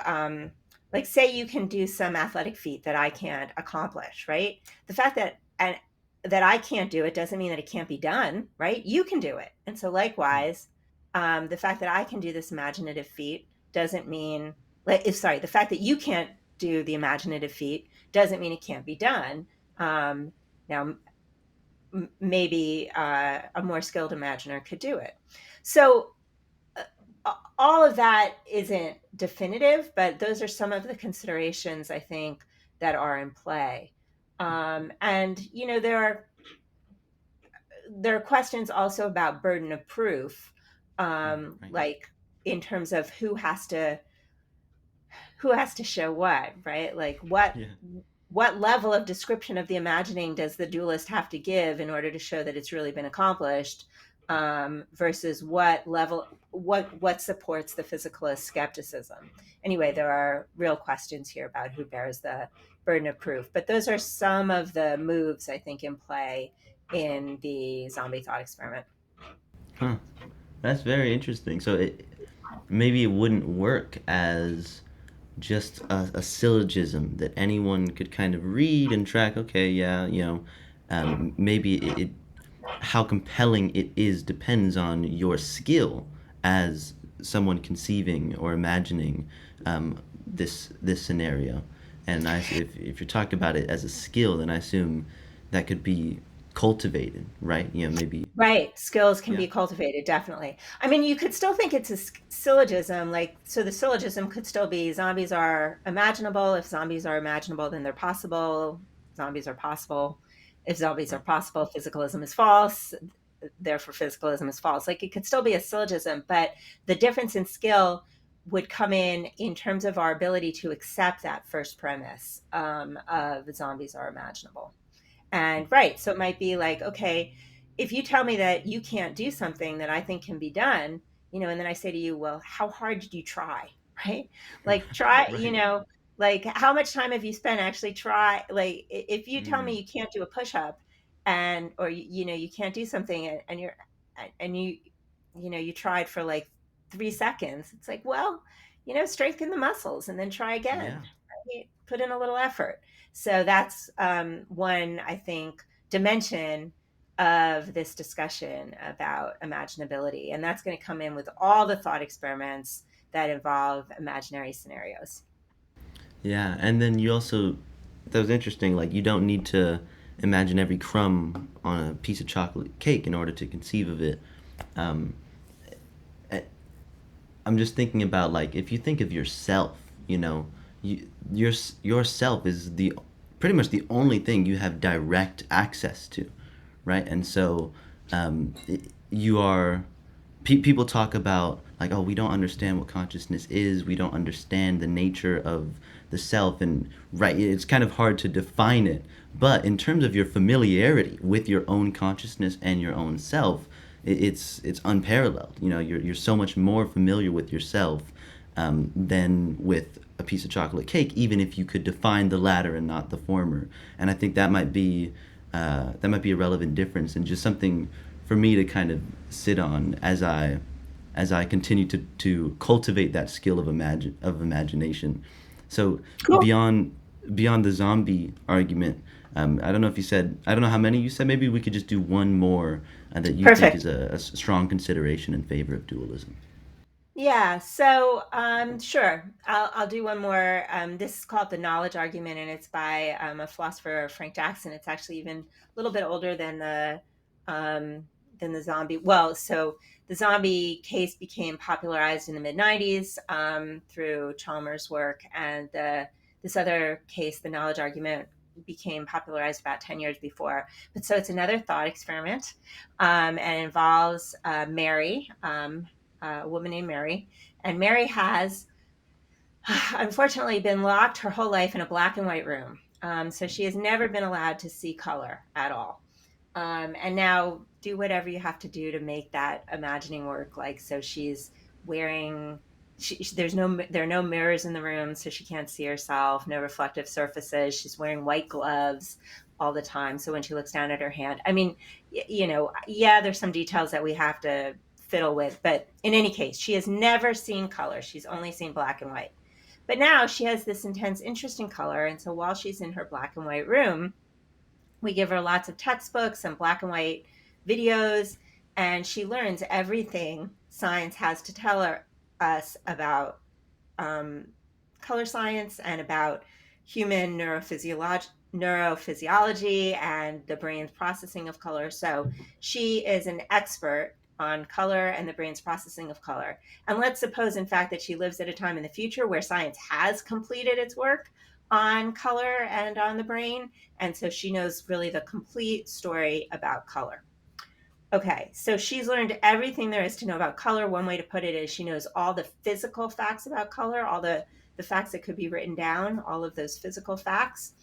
like say you can do some athletic feat that I can't accomplish, right? The fact that I can't do it doesn't mean that it can't be done, right? You can do it. And so mm. likewise, the fact that I can do this imaginative feat doesn't mean like if sorry, the fact that you can't do the imaginative feat doesn't mean it can't be done. Now maybe a more skilled imaginer could do it. So all of that isn't definitive, but those are some of the considerations I think that are in play. And there are questions also about burden of proof, Right. like in terms of who has to show what, right? Like Yeah. what level of description of the imagining does the dualist have to give in order to show that it's really been accomplished, versus what supports the physicalist skepticism. Anyway, there are real questions here about who bears the burden of proof, but those are some of the moves I think in play in the zombie thought experiment. Huh. That's very interesting. So maybe it wouldn't work as just a syllogism that anyone could kind of read and track. Okay, yeah, maybe how compelling it is depends on your skill as someone conceiving or imagining this scenario. And if you're talking about it as a skill, then I assume that could be cultivated, right? Maybe. Right. Skills can Yeah. be cultivated, definitely. I mean, you could still think it's a syllogism. Like, so the syllogism could still be zombies are imaginable. If zombies are imaginable, then they're possible. Zombies are possible. If zombies are Right. possible, physicalism is false. Therefore, physicalism is false. Like, it could still be a syllogism, but the difference in skill would come in terms of our ability to accept that first premise, of zombies are imaginable. And right, so it might be like, okay, if you tell me that you can't do something that I think can be done, and then I say to you, well, how hard did you try? Right? Like try, Right. like how much time have you spent actually try like if you tell me Mm, you can't do a push-up and or you can't do something and you're and you tried for like 3 seconds, it's like, well, strengthen the muscles and then try again, yeah. right? Put in a little effort. So that's one, I think, dimension of this discussion about imaginability. And that's going to come in with all the thought experiments that involve imaginary scenarios. Yeah, and then you also, that was interesting, like you don't need to imagine every crumb on a piece of chocolate cake in order to conceive of it. Um, I- I'm just thinking about like if you think of yourself, yourself is the pretty much the only thing you have direct access to, right? And so you are people talk about like, oh, we don't understand what consciousness is, we don't understand the nature of the self, and right, it's kind of hard to define it. But in terms of your familiarity with your own consciousness and your own self, it's unparalleled. You know, you're so much more familiar with yourself than with a piece of chocolate cake, even if you could define the latter and not the former. And I think that might be a relevant difference, and just something for me to kind of sit on as I continue to cultivate that skill of imagination. So Cool. beyond beyond the zombie argument, I don't know if you said, I don't know how many you said. Maybe we could just do one more that you think is Perfect. a strong consideration in favor of dualism. Yeah, so sure, I'll do one more. This is called the knowledge argument, and it's by a philosopher, Frank Jackson. It's actually even a little bit older than the zombie. Well, so the zombie case became popularized in the mid '90s through Chalmers' work, and this other case, the knowledge argument, became popularized about 10 years before. But so it's another thought experiment, and involves Mary. A woman named Mary. And Mary has, unfortunately, been locked her whole life in a black and white room. So she has never been allowed to see color at all. And now do whatever you have to do to make that imagining work. Like, so she's wearing, there are no mirrors in the room, so she can't see herself, no reflective surfaces. She's wearing white gloves all the time. So when she looks down at her hand, I mean, yeah, there's some details that we have to fiddle with, but in any case, she has never seen color. She's only seen black and white. But now she has this intense interest in color. And so while she's in her black and white room, we give her lots of textbooks and black and white videos, and she learns everything science has to tell us about um, color science and about human neurophysiology and the brain's processing of color. So she is an expert on color and the brain's processing of color. And let's suppose, in fact, that she lives at a time in the future where science has completed its work on color and on the brain. And so she knows really the complete story about color. Okay, so she's learned everything there is to know about color. One way to put it is she knows all the physical facts about color, all the facts that could be written down, all of those physical facts.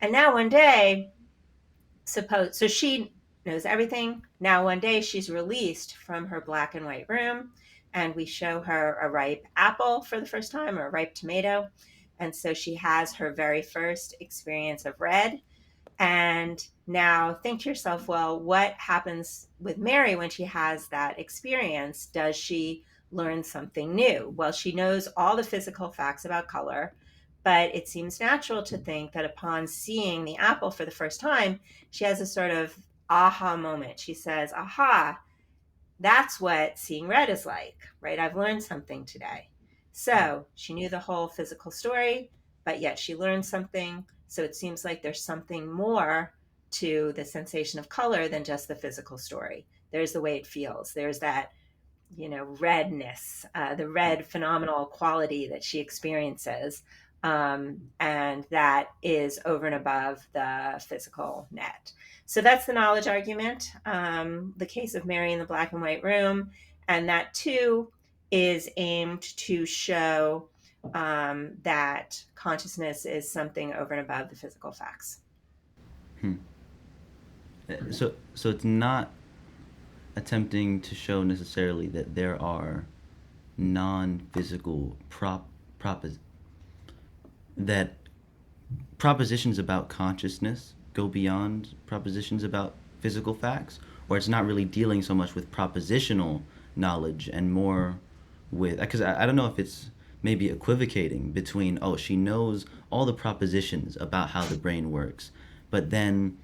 And now one day, so she knows everything. Now one day she's released from her black and white room, and we show her a ripe apple for the first time, or a ripe tomato. And so she has her very first experience of red. And now think to yourself, well, what happens with Mary when she has that experience? Does she learn something new? Well, she knows all the physical facts about color, but it seems natural to think that upon seeing the apple for the first time, she has a sort of aha moment. She says, aha, that's what seeing red is like, right? I've learned something today. So she knew the whole physical story, but yet she learned something. So it seems like there's something more to the sensation of color than just the physical story. There's the way it feels. There's that, redness, the red phenomenal quality that she experiences. And that is over and above the physical net. So that's the knowledge argument, the case of Mary in the black and white room. And that too is aimed to show that consciousness is something over and above the physical facts. Hmm. So it's not attempting to show necessarily that there are non-physical that propositions about consciousness go beyond propositions about physical facts, or it's not really dealing so much with propositional knowledge and more with, because I don't know if it's maybe equivocating between, oh, she knows all the propositions about how the brain works, but then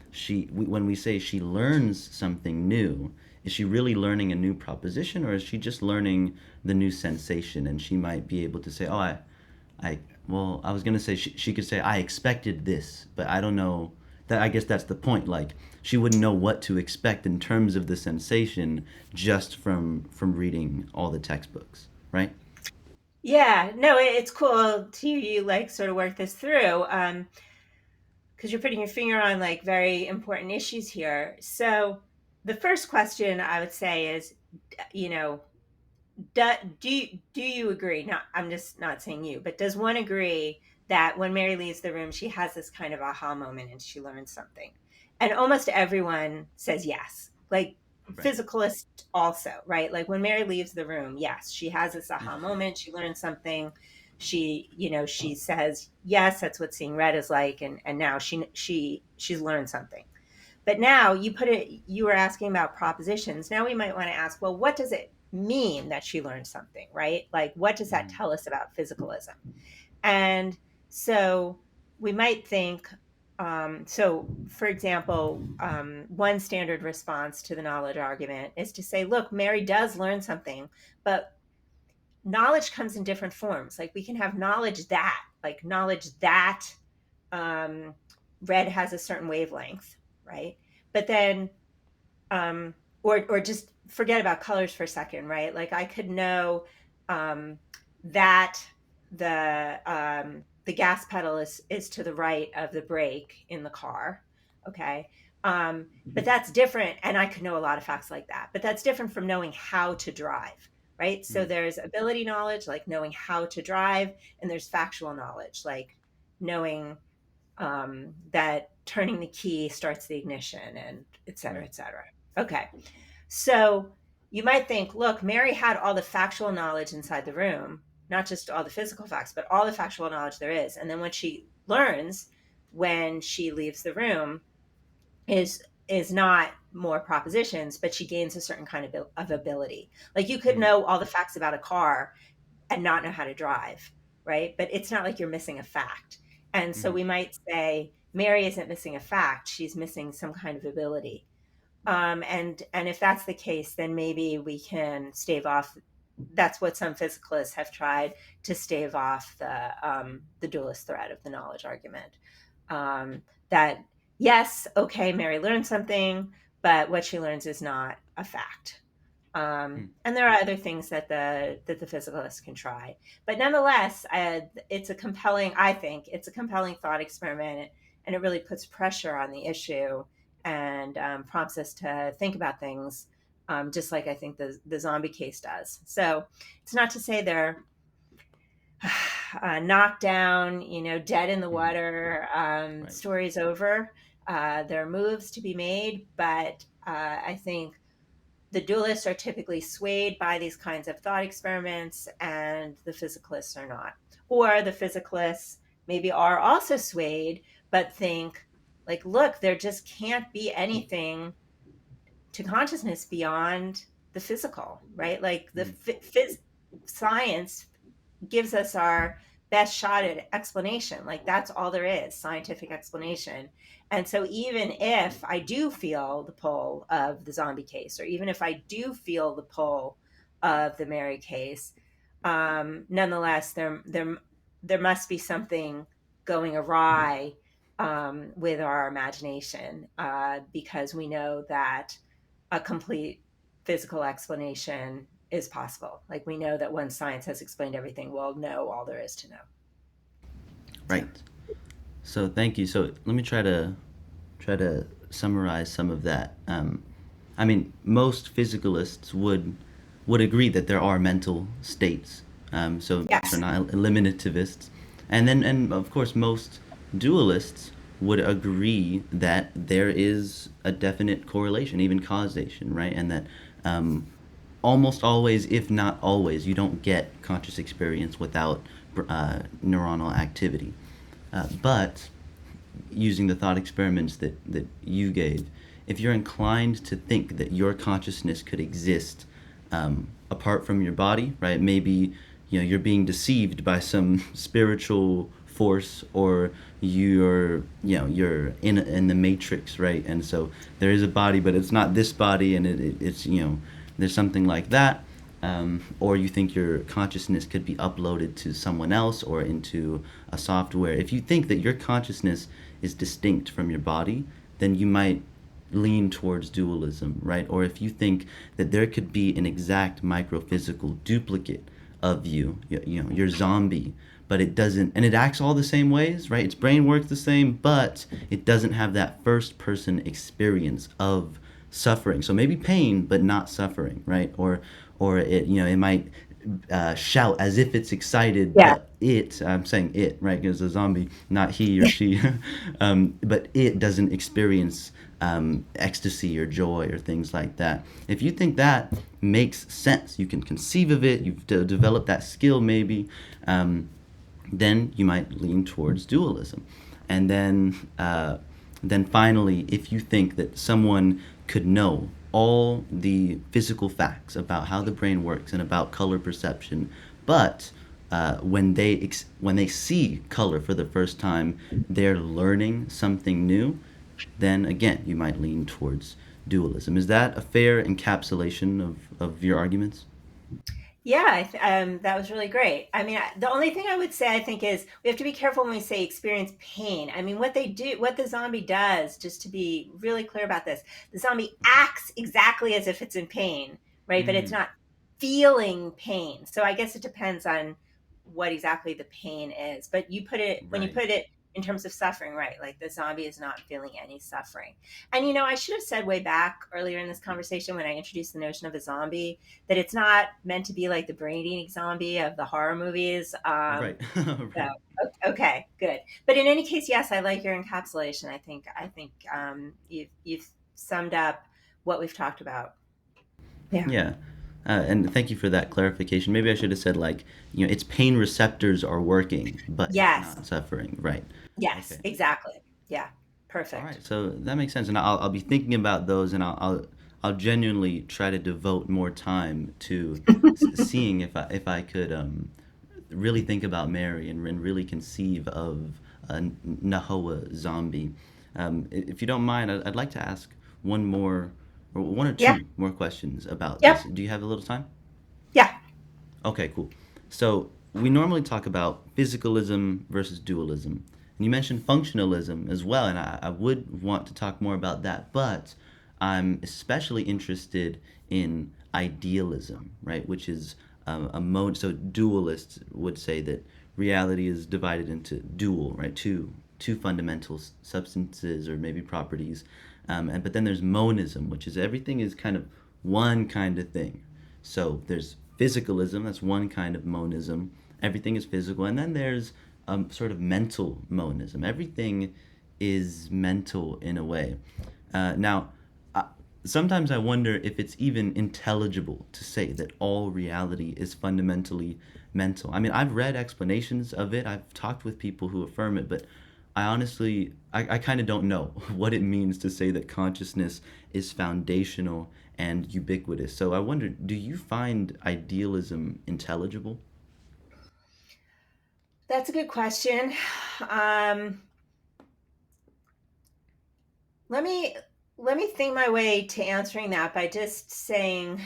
when we say she learns something new, is she really learning a new proposition, or is she just learning the new sensation? And she might be able to say, oh, I well, I was gonna say she could say I expected this, but I don't know. That, I guess that's the point. Like, she wouldn't know what to expect in terms of the sensation just from reading all the textbooks, right? Yeah, no, it's cool to hear you like sort of work this through, because you're putting your finger on like very important issues here. So the first question I would say is, you know, do you agree? Not, I'm just not saying you, but does one agree that when Mary leaves the room, she has this kind of aha moment and she learns something? And almost everyone says yes. Like Right. physicalist also, right? Like when Mary leaves the room, yes, she has this Mm. aha moment, she learns something, she says, yes, that's what seeing red is like, and now she's learned something. But now you were asking about propositions. Now we might want to ask, well, what does it mean that she learned something, right? Like, what does that Mm. tell us about physicalism? And so we might think, so for example, one standard response to the knowledge argument is to say, look, Mary does learn something, but knowledge comes in different forms. Like we can have knowledge that um, red has a certain wavelength, right? But then um, or just forget about colors for a second, right? Like I could know um, that the gas pedal is to the right of the brake in the car, okay? But that's different, and I could know a lot of facts like that. But that's different from knowing how to drive, right? So Mm. there's ability knowledge, like knowing how to drive, and there's factual knowledge, like knowing that turning the key starts the ignition and et cetera, Right. et cetera. Okay. So you might think, look, Mary had all the factual knowledge inside the room, not just all the physical facts, but all the factual knowledge there is. And then what she learns when she leaves the room is not more propositions, but she gains a certain kind of ability. Like you could Mm. know all the facts about a car and not know how to drive, right? But it's not like you're missing a fact. And so Mm. we might say Mary isn't missing a fact; she's missing some kind of ability. And if that's the case, then maybe we can stave off. That's what some physicalists have tried to stave off the dualist threat of the knowledge argument. That yes, okay, Mary learned something, but what she learns is not a fact. Mm. And there are other things that the physicalists can try, but nonetheless, it's a compelling. I think it's a compelling thought experiment, and it really puts pressure on the issue and prompts us to think about things, just like I think the zombie case does. So it's not to say they're knocked down, dead in the Mm. water, Right. story's over. There are moves to be made, but I think the dualists are typically swayed by these kinds of thought experiments, and the physicalists are not. Or the physicalists maybe are also swayed, but think, like, look, there just can't be anything to consciousness beyond the physical, right? Like the Mm. science gives us our best shot at explanation. Like that's all there is, scientific explanation. And so even if I do feel the pull of the zombie case, or even if I do feel the pull of the Mary case, nonetheless, there must be something going awry with our imagination, because we know that a complete physical explanation is possible. Like we know that once science has explained everything, we'll know all there is to know. So, Right. So thank you. So let me try to summarize some of that. I mean, most physicalists would agree that there are mental states. So most are yes, not eliminativists, and of course most dualists would agree that there is a definite correlation, even causation, right? And that almost always, if not always, you don't get conscious experience without neuronal activity. But using the thought experiments that you gave, if you're inclined to think that your consciousness could exist apart from your body, right? Maybe you're being deceived by some spiritual force, or you're in the matrix, right? And so there is a body, but it's not this body, and it's there's something like that. Or you think your consciousness could be uploaded to someone else or into a software. If you think that your consciousness is distinct from your body, then you might lean towards dualism, right? Or if you think that there could be an exact microphysical duplicate of your zombie, but it doesn't, and it acts all the same ways, right? Its brain works the same, but it doesn't have that first person experience of suffering. So maybe pain, but not suffering, right? Or it might shout as if it's excited, Yeah. but I'm saying it, right? Because a zombie, not he or she, but it doesn't experience ecstasy or joy or things like that. If you think that makes sense, you can conceive of it, you've developed that skill maybe, then you might lean towards dualism. And then finally, if you think that someone could know all the physical facts about how the brain works and about color perception, but when they see color for the first time, they're learning something new, then again you might lean towards dualism. Is that a fair encapsulation of your arguments? Yeah, that was really great. I mean, the only thing I would say, I think, is we have to be careful when we say experience pain. I mean, what they do, what the zombie does, just to be really clear about this, the zombie acts exactly as if it's in pain, right? But it's Mm, not feeling pain. So I guess it depends on what exactly the pain is. But when you right. put it in terms of suffering, right? Like the zombie is not feeling any suffering. And, I should have said way back earlier in this conversation when I introduced the notion of a zombie that it's not meant to be like the brain eating zombie of the horror movies. Right. So Right. okay, good. But in any case, yes, I like your encapsulation. I think you've summed up what we've talked about. Yeah. Yeah. And thank you for that clarification. Maybe I should have said, like, its pain receptors are working, but it's Yes. not suffering. Right. Yes. Okay. Exactly. Yeah. All Perfect. right. So that makes sense, and I'll be thinking about those, and I'll genuinely try to devote more time to seeing if I could really think about Mary and really conceive of a Nahoa zombie. If you don't mind, I'd like to ask one more, or one or Yeah. two more questions about Yep. this. Do you have a little time? Yeah. Okay, cool. So we normally talk about physicalism versus dualism. And you mentioned functionalism as well, and I would want to talk more about that, but I'm especially interested in idealism, right? Which is a mode. So dualists would say that reality is divided into dual, right? Two fundamental substances or maybe properties, and but then there's monism, which is everything is kind of one kind of thing. So there's physicalism, that's one kind of monism. Everything is physical. And then there's sort of mental monism. Everything is mental in a way. Now, uh, sometimes I wonder if it's even intelligible to say that all reality is fundamentally mental. I mean, I've read explanations of it, I've talked with people who affirm it, but I honestly, I kind of don't know what it means to say that consciousness is foundational and ubiquitous. So I wonder, do you find idealism intelligible? That's a good question. Um, let me let me think my way to answering that by just saying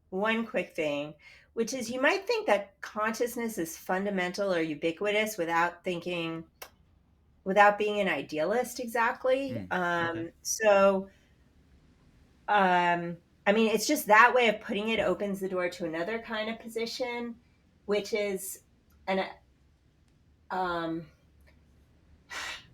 one quick thing, which is you might think that consciousness is fundamental or ubiquitous without being an idealist exactly. Mm, okay. I mean, it's just that way of putting it opens the door to another kind of position, which is an um,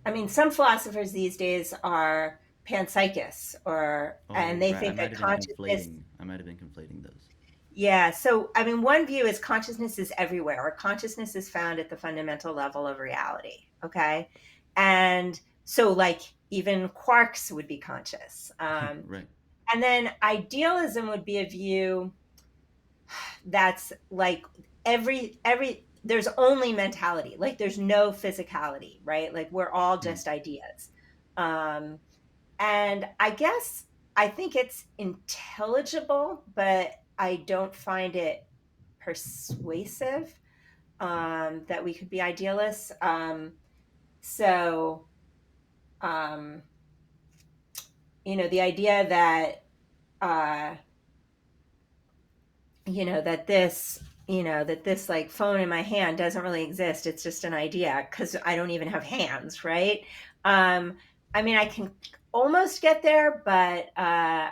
I mean, some philosophers these days are panpsychists, or and Oh, they right. think that consciousness. I might have been conflating those. Yeah. So, I mean, one view is consciousness is everywhere, or consciousness is found at the fundamental level of reality. Okay. And so, like, even quarks would be conscious. Right. And then idealism would be a view that's like there's only mentality, like, there's no physicality, right? Like, we're all Mm, just ideas. Um, and I guess I think it's intelligible, but I don't find it persuasive that we could be idealists. So, um, the idea that, uh, that this like phone in my hand doesn't really exist. It's just an idea because I don't even have hands, right? Um, I mean, I can almost get there, but uh,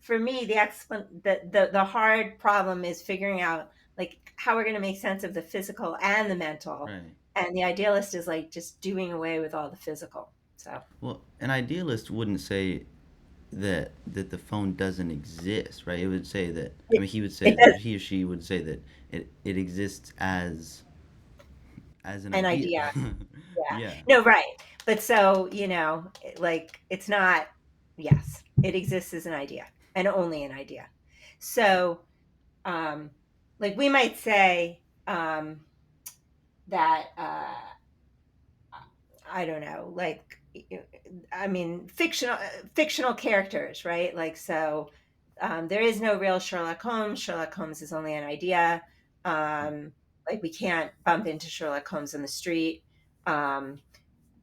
for me, the hard problem is figuring out like how we're going to make sense of the physical and the mental, right. and the idealist is like just doing away with all the physical. So Well, an idealist wouldn't say that the phone doesn't exist, right? It would say that. I It, mean, he would say it does he or she would say that it exists as an an idea. idea. Yeah. Yeah. No, right. But so, like it's not, yes, it exists as an idea and only an idea. So, um, like we might say that, I don't know, like, I mean, fictional characters, right? Like, so there is no real Sherlock Holmes. Sherlock Holmes is only an idea. Um, like, we can't bump into Sherlock Holmes in the street. Um,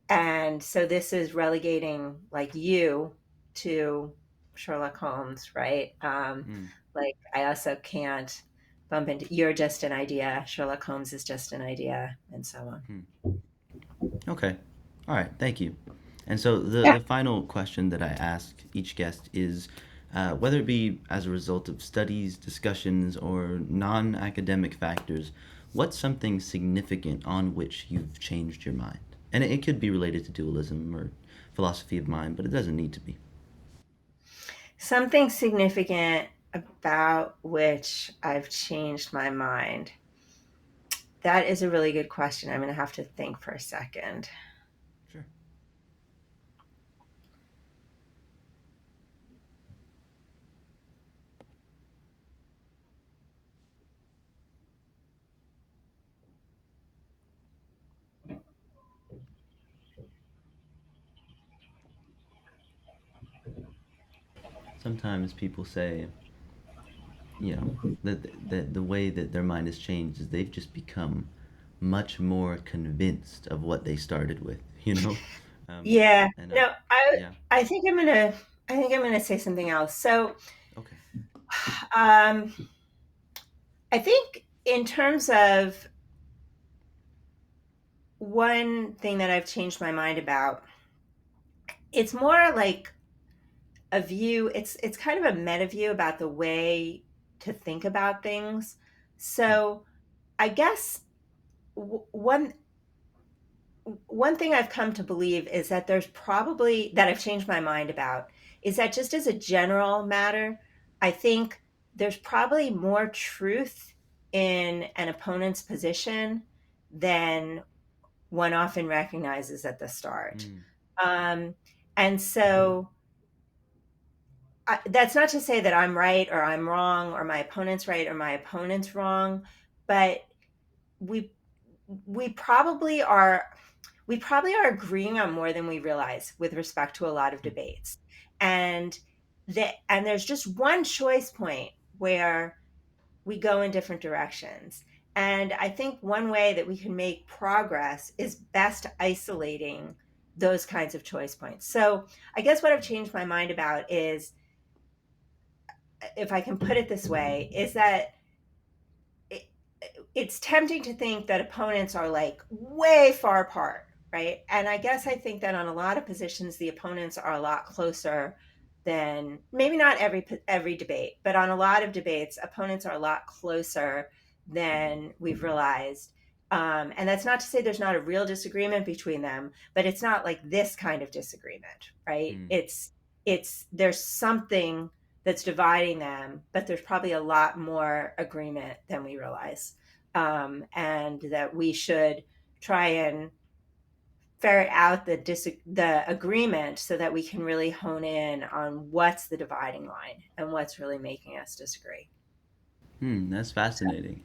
And so this is relegating like you to Sherlock Holmes, right? Mm, Like I also can't bump into you're just an idea, Sherlock Holmes is just an idea, and so on. mm. Okay. All right. Thank you. And so Yeah. the final question that I ask each guest is, whether it be as a result of studies, discussions, or non-academic factors, what's something significant on which you've changed your mind? And it could be related to dualism or philosophy of mind, but it doesn't need to be. Something significant about which I've changed my mind. That is a really good question. I'm going to have to think for a second. Sure. Sometimes people say, that the way that their mind has changed is they've just become much more convinced of what they started with, Yeah. and No, yeah, I think I'm going to say something else. So, okay. um I think in terms of one thing that I've changed my mind about, it's more like a view, it's kind of a meta view about the way to think about things. Hmm, So, I guess one thing I've come to believe is that there's probably that I've changed my mind about is that just as a general matter, I think there's probably more truth in an opponent's position than one often recognizes at the start. hmm, Um, and so that's not to say that I'm right or I'm wrong or my opponent's right or my opponent's wrong, but we we probably are we probably are agreeing on more than we realize with respect to a lot of hmm, debates. And there's just one choice point where we go in different directions. And I think one way that we can make progress is best isolating those kinds of choice points. So I guess what I've changed my mind about is, if I can put it this way, is that it, it's tempting to think that opponents are like way far apart, right? And I guess I think that on a lot of positions, the opponents are a lot closer than maybe not every debate, but on a lot of debates, opponents are a lot closer than we've realized. And that's not to say there's not a real disagreement between them, but it's not like this kind of disagreement, right? hmm. It's there's something that's dividing them, but there's probably a lot more agreement than we realize. And that we should try and ferret out the agreement so that we can really hone in on what's the dividing line and what's really making us disagree. That's fascinating.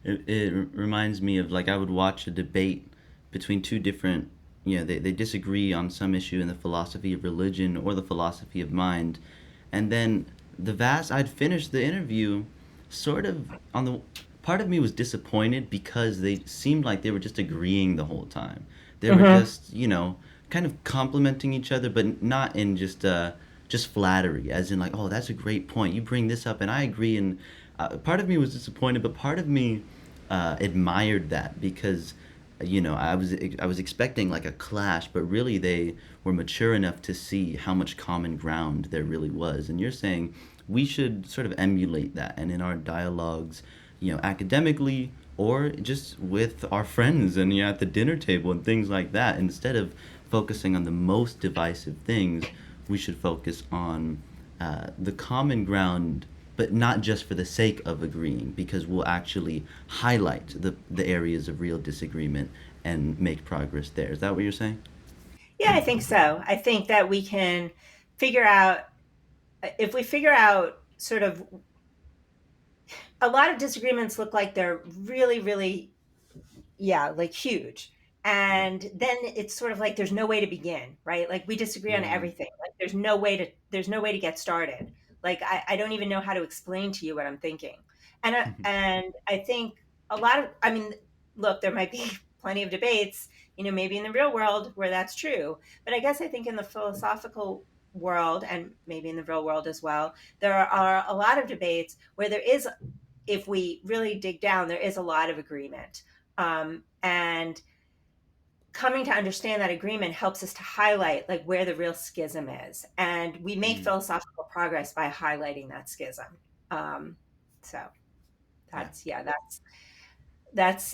It reminds me of like I would watch a debate between two different, they disagree on some issue in the philosophy of religion or the philosophy of mind. And then I'd finish the interview sort of on the, part of me was disappointed because they seemed like they were just agreeing the whole time. They were Mm-hmm. just, kind of complimenting each other, but not in just flattery, as in like, oh, that's a great point. You bring this up, and I agree. And part of me was disappointed, but part of me admired that because, I was expecting like a clash, but really they were mature enough to see how much common ground there really was. And you're saying we should sort of emulate that, and in our dialogues, academically or just with our friends and at the dinner table and things like that, instead of focusing on the most divisive things, we should focus on the common ground, but not just for the sake of agreeing, because we'll actually highlight the areas of real disagreement and make progress there. Is that what you're saying? Yeah, I think so. I think that we can figure out, if we figure out sort of, a lot of disagreements look like they're really, really, yeah, like huge. Yeah. And then it's sort of like there's no way to begin, right? Like we disagree on Mm. everything. Like there's no way to get started. Like I don't even know how to explain to you what I'm thinking. And I think a lot of, I mean, look, there might be plenty of debates, maybe in the real world where that's true. But I guess I think in the philosophical world, and maybe in the real world as well, there are a lot of debates where there is, if we really dig down, there is a lot of agreement. And coming to understand that agreement helps us to highlight like where the real schism is, and we make Mm. philosophical progress by highlighting that schism. Um, so Yeah. that's, yeah, that's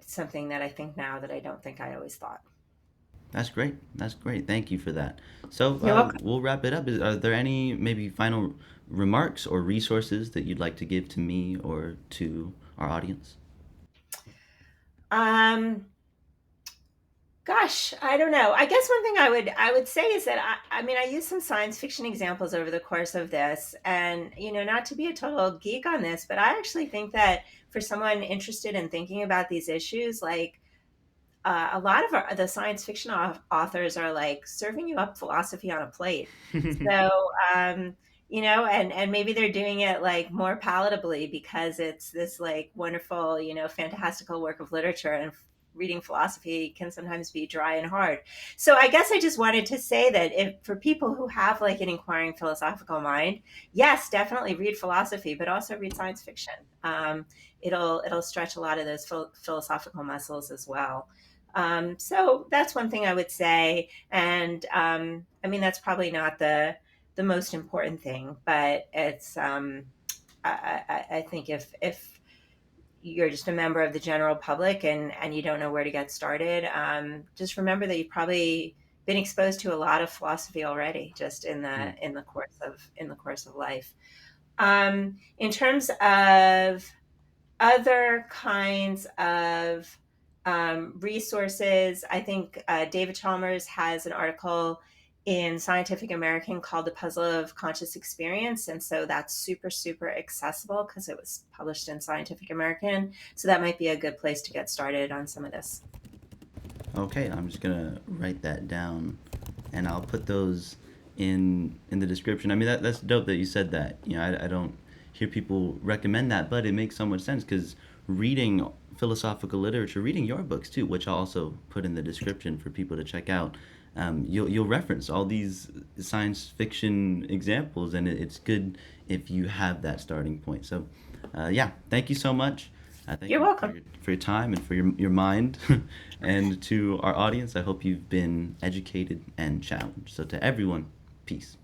something that I think now that I don't think I always thought. That's great. That's great. Thank you for that. So You're welcome. we'll wrap it up. Are there any maybe final remarks or resources that you'd like to give to me or to our audience? um Gosh, I don't know. I guess one thing I would say is that I mean, I use some science fiction examples over the course of this, and not to be a total geek on this, but I actually think that for someone interested in thinking about these issues, like a lot of the science fiction authors are like serving you up philosophy on a plate. So, um, and maybe they're doing it like more palatably because it's this like wonderful, fantastical work of literature, and reading philosophy can sometimes be dry and hard. So I guess I just wanted to say that if for people who have like an inquiring philosophical mind, yes, definitely read philosophy, but also read science fiction. It'll stretch a lot of those philosophical muscles as well. So that's one thing I would say. And I mean, that's probably not the most important thing, but it's I think if you're just a member of the general public and you don't know where to get started, just remember that you've probably been exposed to a lot of philosophy already, just in the Mm. course of life. In terms of other kinds of resources, I think David Chalmers has an article in Scientific American called The Puzzle of Conscious Experience. And so that's super, super accessible because it was published in Scientific American. So that might be a good place to get started on some of this. Okay, I'm just gonna write that down, and I'll put those in the description. I mean, that's dope that you said that. I don't hear people recommend that, but it makes so much sense because reading philosophical literature, reading your books too, which I'll also put in the description for people to check out. You'll reference all these science fiction examples, and it's good if you have that starting point. So, yeah, thank you so much. Thank You're you welcome. for your time and for your mind. And to our audience, I hope you've been educated and challenged. So, to everyone, peace.